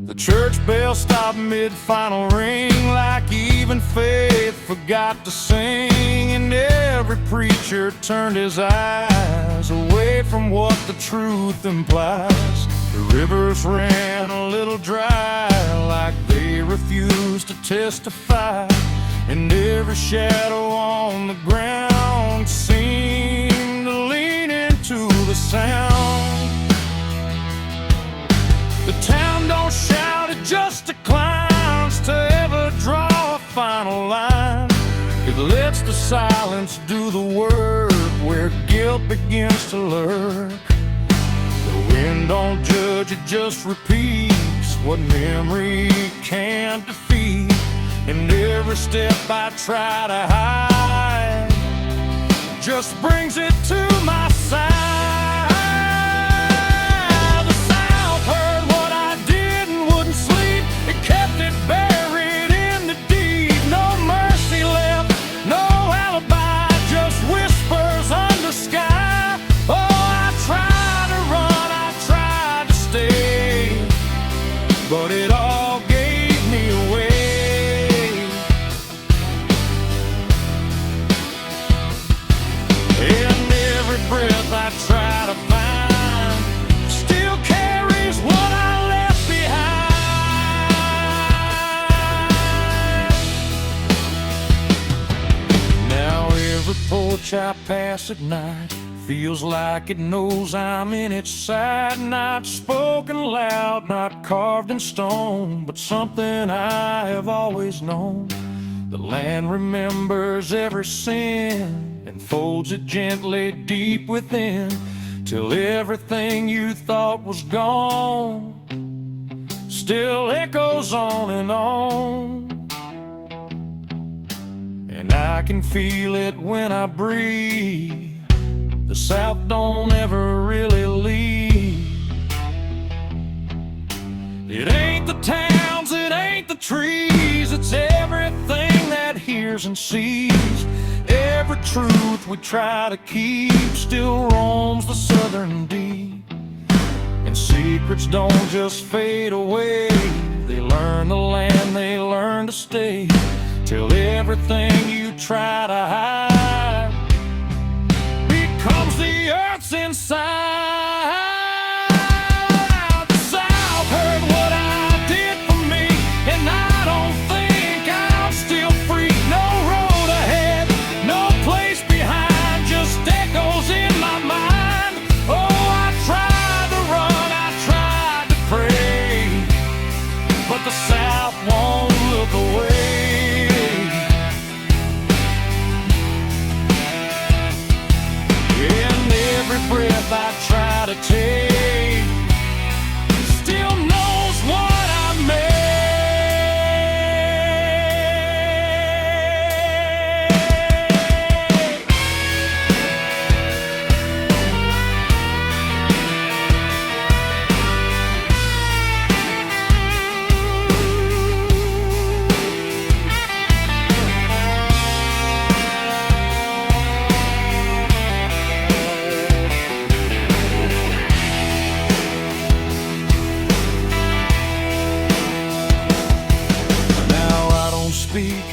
Speaker 2: The church bell stopped mid-final ring, like even faith forgot to sing. And every preacher turned his eyes away from what the truth implies. The rivers ran a little dry, like they refused to testify. And every shadow on the ground seemed to lean into the sound. The town don't shout, it just declines to ever draw a final line. It lets the silence do the work, where guilt begins to lurk. The wind don't judge, it just repeats what memory can't defeat. And every step I try to hide just brings it to my side. The South heard what I did and wouldn't sleep. It kept it buried in the deed. No mercy left, no alibi, just whispers under sky. Oh, I tried to run, I tried to stay, but it all gave me away. And every breath I try to find still carries what I left behind. Now every porch I pass at night feels like it knows I'm in its side. Not spoken loud, not carved in stone, but something I have always known. The land remembers every sin and folds it gently deep within, till everything you thought was gone still echoes on and on. And I can feel it when I breathe. The South don't ever really leave. It ain't the towns, it ain't the trees, it's everything that hears and sees. Every truth we try to keep still roams the southern deep. And secrets don't just fade away, they learn the land, they learn to stay, till everything you try to hide becomes the earth's inside. The South heard what I did for me, and I don't think I'm still free. No road ahead, no place behind, just echoes in my mind. Oh, I tried to run, I tried to pray,
Speaker 3: tape still knows what I made.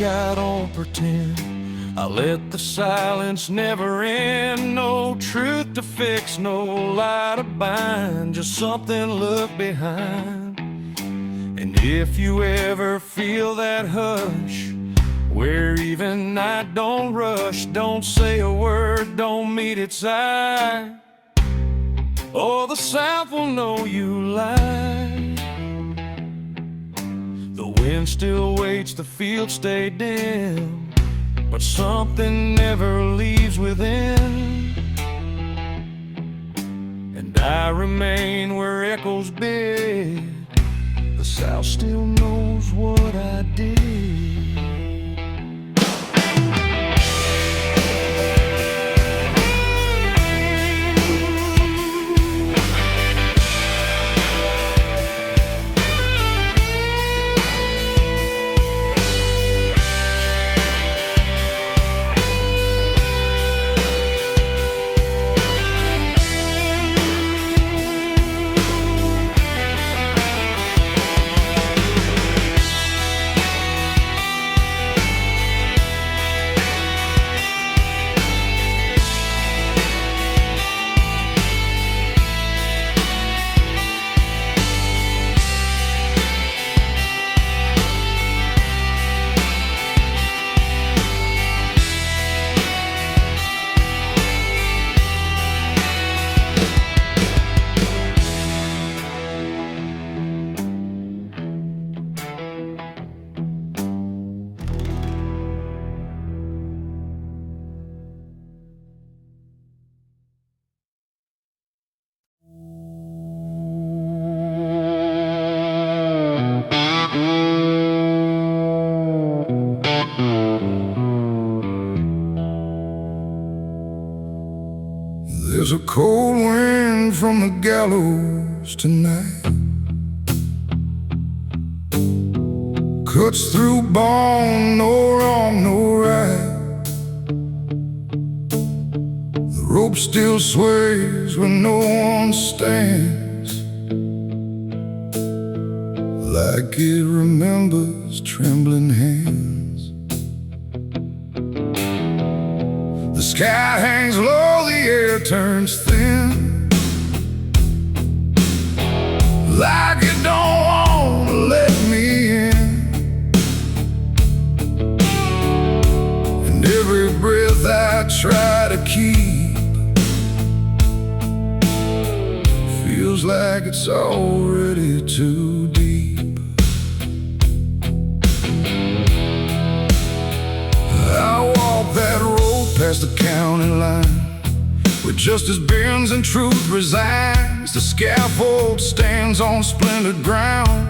Speaker 3: I don't pretend. I let the silence never end. No truth to fix, no lie to bind, just something look behind. And if you ever feel that hush, where even night don't rush, don't say a word, don't meet its eye, or the South will know you lied. The wind still waits, the fields stay dim, but something never leaves within. And I remain where echoes bid. The South still knows what I did.
Speaker 2: There's a cold wind from the gallows tonight, cuts through bone, no wrong, no right. The rope still sways where no one stands, like it remembers trembling hands. The sky hangs low, the air turns thin, like it don't want to let me in. And every breath I try to keep feels like it's already too deep. I walk that road past the county line, where justice bends and truth resigns. The scaffold stands on splintered ground,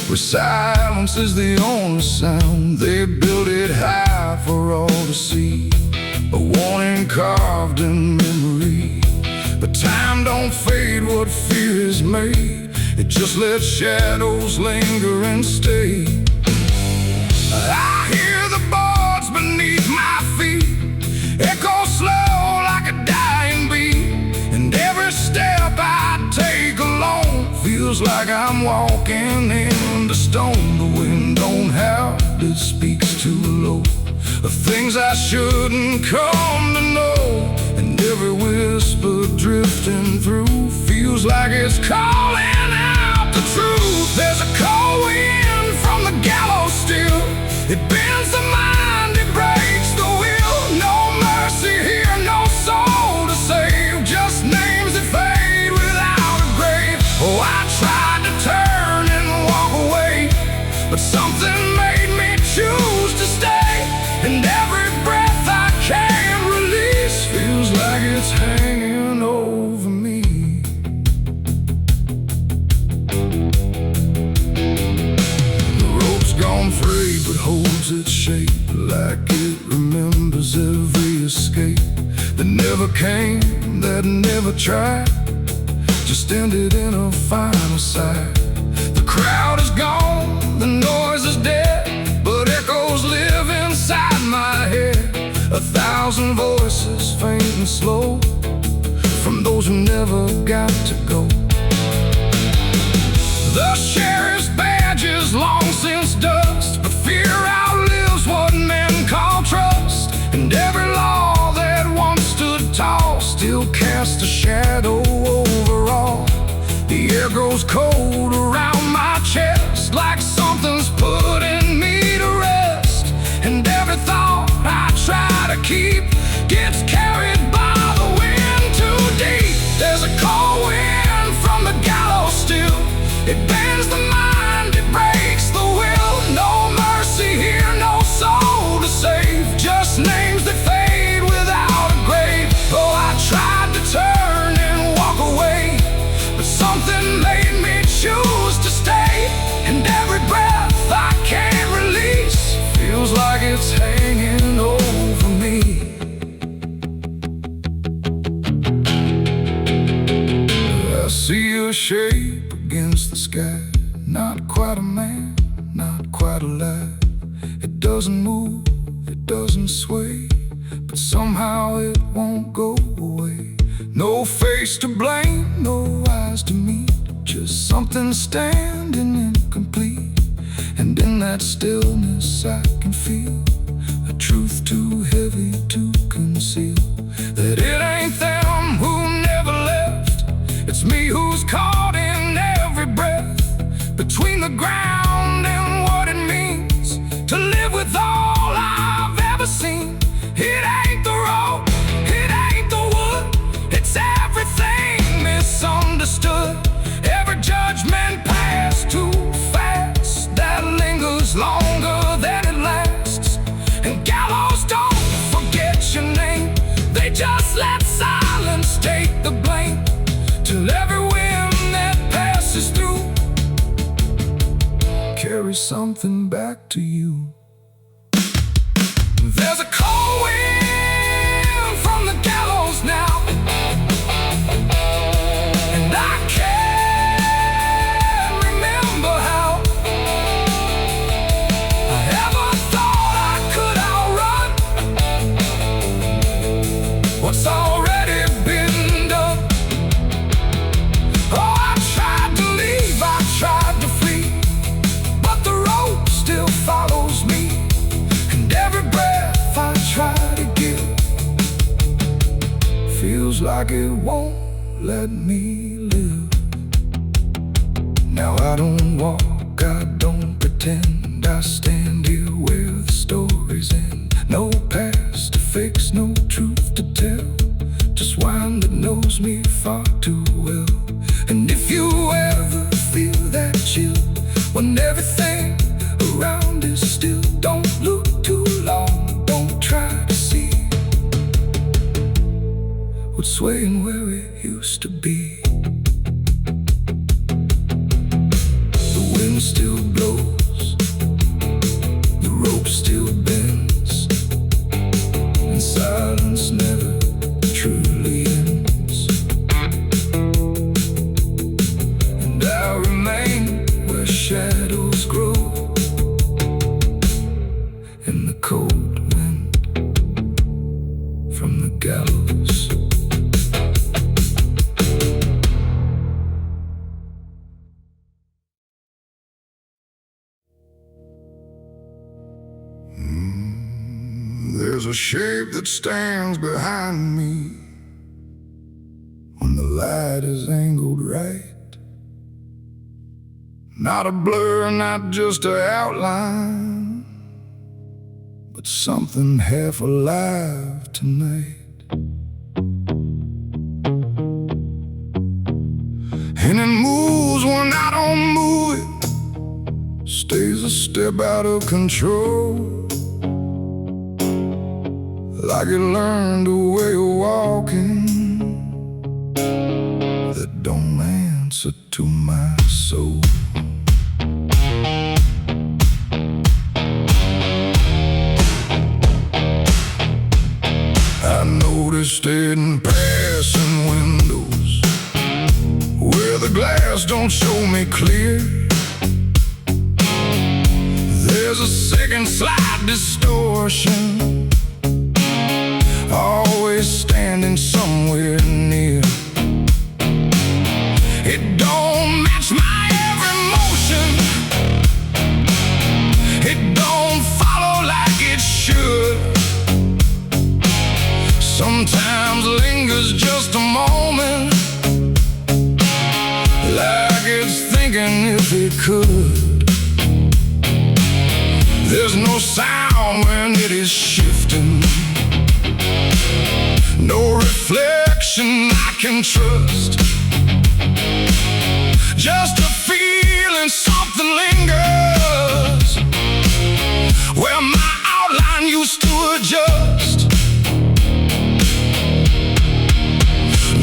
Speaker 2: where silence is the only sound. They built it high for all to see, a warning carved in memory. But time don't fade what fear is made, it just lets shadows linger and stay. I hear the boards beneath my feet echo slow like a dying beat, and every step I take alone feels like I'm walking into stone. The wind don't howl, it speaks too low of things I shouldn't come to know, and every whisper drifting through feels like it's calling out the truth. There's a cold wind from the gallows still, it bends the mind, it breaks the will. No mercy here, no soul to save, just names that fade without a grave. Oh, I tried to turn and walk away, but something made me choose to stay. And every breath I can't release feels like it's hanging over me. escape that never came, that never tried, just ended in a final sigh. The crowd is gone, the noise is dead, but echoes live inside my head. 1,000 voices, faint and slow, from those who never got to go. The sheriff's badge is long since dust, but fear outlives what men call trust. And every law that once stood tall still casts a shadow over all. The air grows cold around my chest, like something's putting me to rest. And every thought I try to keep gets carried by the wind too deep. There's a cold wind from the gallows still. It bends the mind, it breaks the will. No mercy here, no soul to save, just names that fade without a grave. Oh, I tried to turn and walk away, but something made me choose to stay. And every breath I can't release feels like it's hanging over me. I see a shape against the sky, not quite a man, not quite alive. It doesn't move, it doesn't sway, but somehow it won't go away. No face to blame, no eyes to meet, just something standing incomplete. And in that stillness I can feel a truth too heavy to conceal, that it ain't them who never left, it's me who's caught in every breath, between the ground and what it means to live with all I've ever seen. It ain't the road, it ain't the wood, it's everything misunderstood. Every judgment passed too fast, that lingers longer than it lasts. And gallows don't forget your name, they just let silence take the blame, till every wind that passes through carries something back to you. There's a cold wind from the gallows now, and I can't remember how I ever thought I could outrun what's already been done. Oh, I tried to leave, I tried to flee, but the road still follows me. And every breath I try to give feels like it won't let me live. Now I don't walk, I don't pretend, I stand here where the stories end. No past to fix, no truth to tell, just wine that knows me far too well. And if you ever feel that chill, when everything around is still, don't look too long, don't try to see what's swaying where it used to be. The wind still blows, the rope still bends, and silence never truly ends. And I remain where shadows grow, in the cold wind from the gallows. There's a shape that stands behind me when the light is angled right. Not a blur, not just an outline, but something half alive tonight. And it moves when I don't move it, stays a step out of control, like it learned a way of walking that don't answer to my soul. noticed it in passing windows, where the glass don't show me clear. There's a second slight distortion, always standing somewhere near. It don't match my every motion, it don't follow like it should. Sometimes lingers just a moment, like it's thinking if it could. There's no sound when it is shifting, no reflection I can trust. Just a feeling something lingers where my outline used to adjust.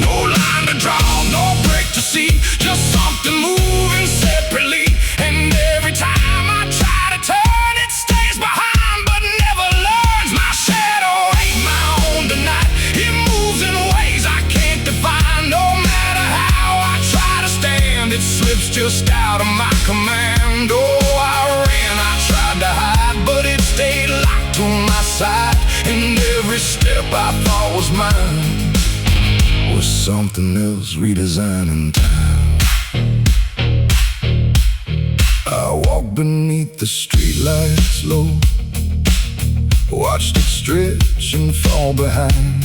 Speaker 2: No line to draw, no break to see, just something moving separately. And every time I try to turn, it stays behind but never learns. My shadow ain't my own tonight, it moves in ways I can't define. No matter how I try to stand, it slips just out of my command. Oh, I ran, I tried to hide, but it stayed locked to my side. And every step I thought was mine was something else redesigned in time. I walked beneath the streetlights low, watched it stretch and fall behind.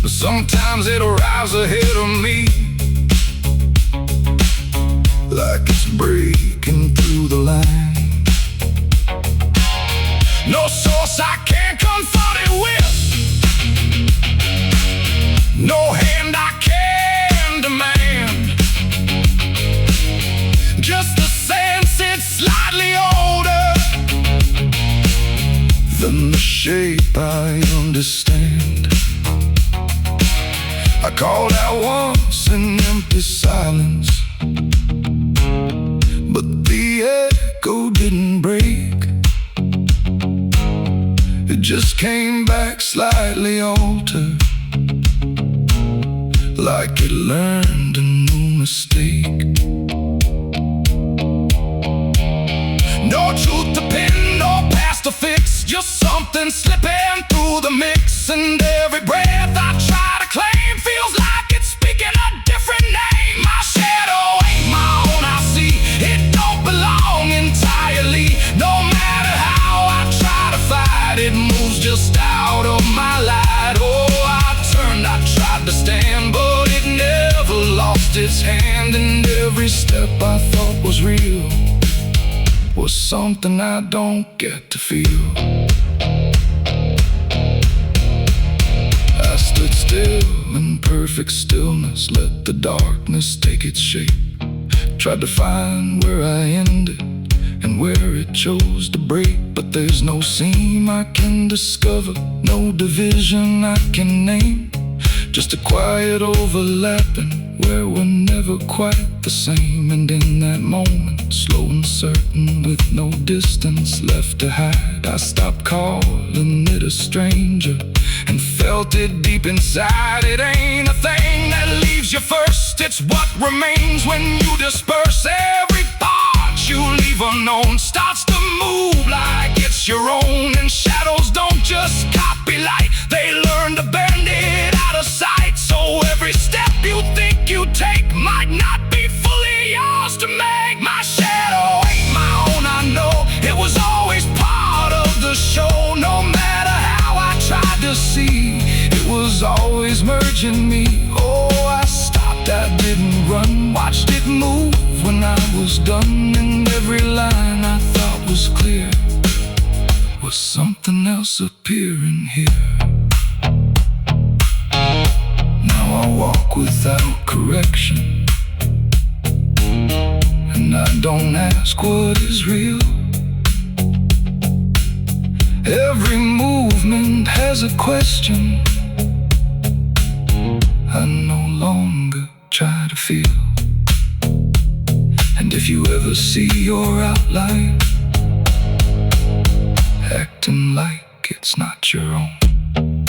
Speaker 2: But sometimes it arrives ahead of me, like it's breaking through the line. No source I can't confront it with, no hand I can demand. Just the sense it's slightly older than the shape I understand. I called out once in empty silence, but the echo didn't break. It just came back slightly altered, like it learned a new mistake. No truth to pin, no past to fix, just something slipping through the mix. And every breath I try to claim feels like it's speaking a different name. My shadow ain't my own, I see, it don't belong entirely. No matter how I try to fight, it moves just out of my light. Oh, I turned, I tried to stand, but it never lost its hand. And every step I thought was real was something I don't get to feel. I stood still in perfect stillness, let the darkness take its shape. Tried to find where I ended and where it chose to break, but there's no seam I can discover, no division I can name. Just a quiet overlapping where we're never quite the same. And in that moment, slow and certain, with no distance left to hide, I stopped calling it a stranger and felt it deep inside. It ain't a thing that leaves you first, it's what remains when you disperse. Every part you leave unknown starts to move like it's your own. And shadows don't just copy light, they learn to bend it out of sight. So every step you think you take might not be fully yours to make. My shadow ain't my own, I know, it was always part of the show. No matter how I tried to see, it was always merging me. Oh, I stopped, I didn't run, watched it move when I was done. And every line I thought was clear was something else appearing here. Now I walk without correction, and I don't ask what is real. Every movement has a question I no longer try to feel. And if you ever see your outline acting like it's not your own,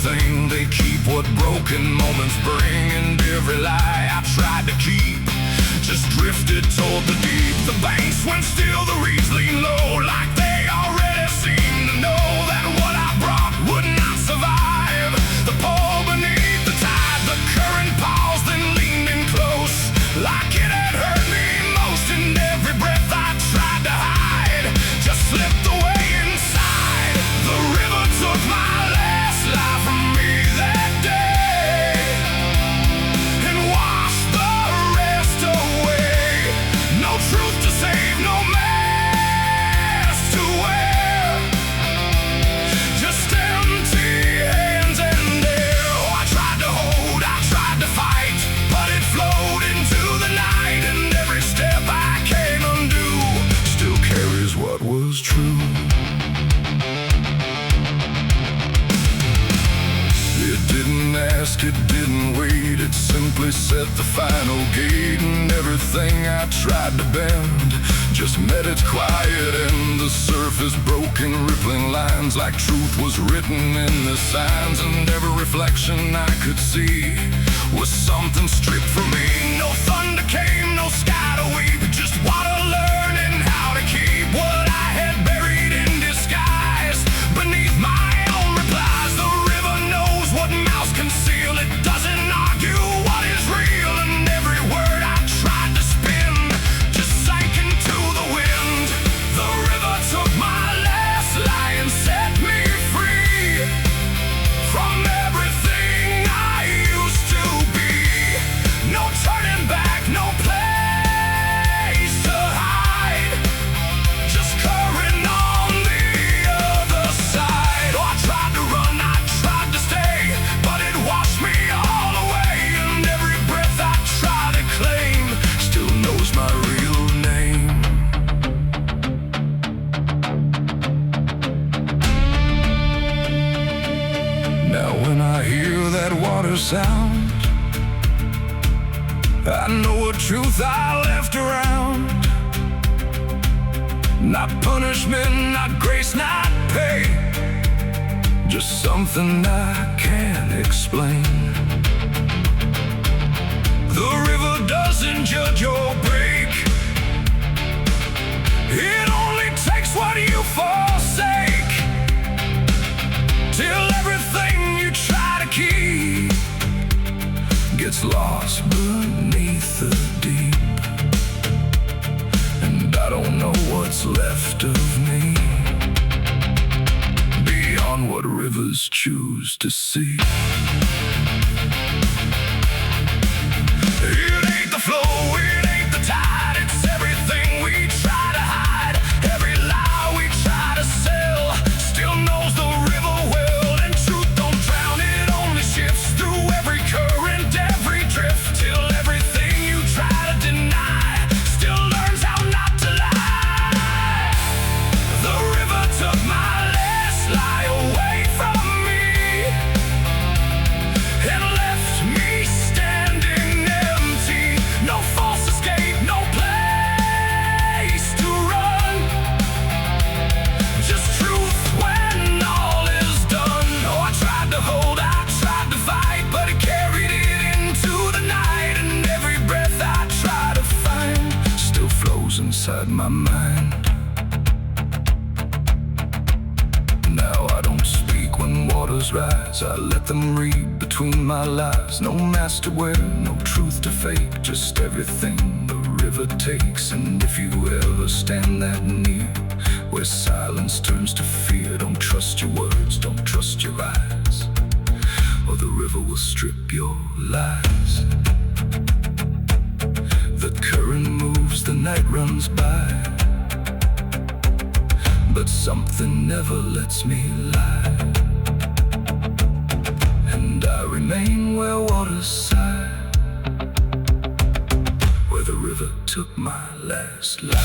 Speaker 2: everything they keep, what broken moments bring, and every lie I tried to keep just drifted toward the deep. The banks went still, the reeds lean low, like they already seem to know that what I brought would not survive. The pull beneath the tide, the current paused and leaned in close, like it had hurt me most, and every breath I tried to hide just slipped away inside. The river took my last life from me that day and washed the rest away. No truth to save, no mask to wear, just empty hands and air. Oh, I tried to hold, I tried to fight, but it flowed into the night, and every step I can't undo still carries what was true. It didn't ask, it didn't wait, it simply set the final gate, and everything I tried to bend just met its quiet end. The surface broke in rippling lines, like truth was written in the signs, and every reflection I could see was something stripped from me. No thunder came, no sky to weep, just water learning how to keep what I had buried in disguise beneath my own replies. The river knows what mouths conceal, it doesn't argue what is real, and every word I tried to spin just sank into the wind. The river took my last lie and set me free from everything I used to be. No turning back, no place to hide, just current on the other side. Oh, I tried to run, I tried to stay, but it washed me all away, and every breath I try to claim still knows my real name. Now when I hear that water sound, I know a truth I left around. Not punishment, not grace, not pay, just something I can't explain. The river doesn't judge or break, it only takes what you forsake, till everything you try to keep gets lost beneath the deep. And I don't know what's left of me beyond what rivers choose to see. It ain't the flow, it ain't the tide, it's everything we try to hide. Every lie we try to sell still knows the river well, and truth don't drown, it only shifts through every current, every drift, till everything you try to deny still learns how not to lie. The river took my last lie away from me and left me standing empty. No false escape, no place to run, just truth when all is done. Oh, I tried to hold, I tried to fight, but it carried it into the night, and every breath I try to find still flows inside my mind. Now I don't speak when waters rise, I let them read between my lies. No mask to wear, no truth to fake, just everything the river takes. And if you ever stand that near, where silence turns to fear, don't trust your words, don't trust your eyes, or the river will strip your lies. The current moves, the night runs by, but something never lets me lie, and I remain where waters sigh, where the river took my last life.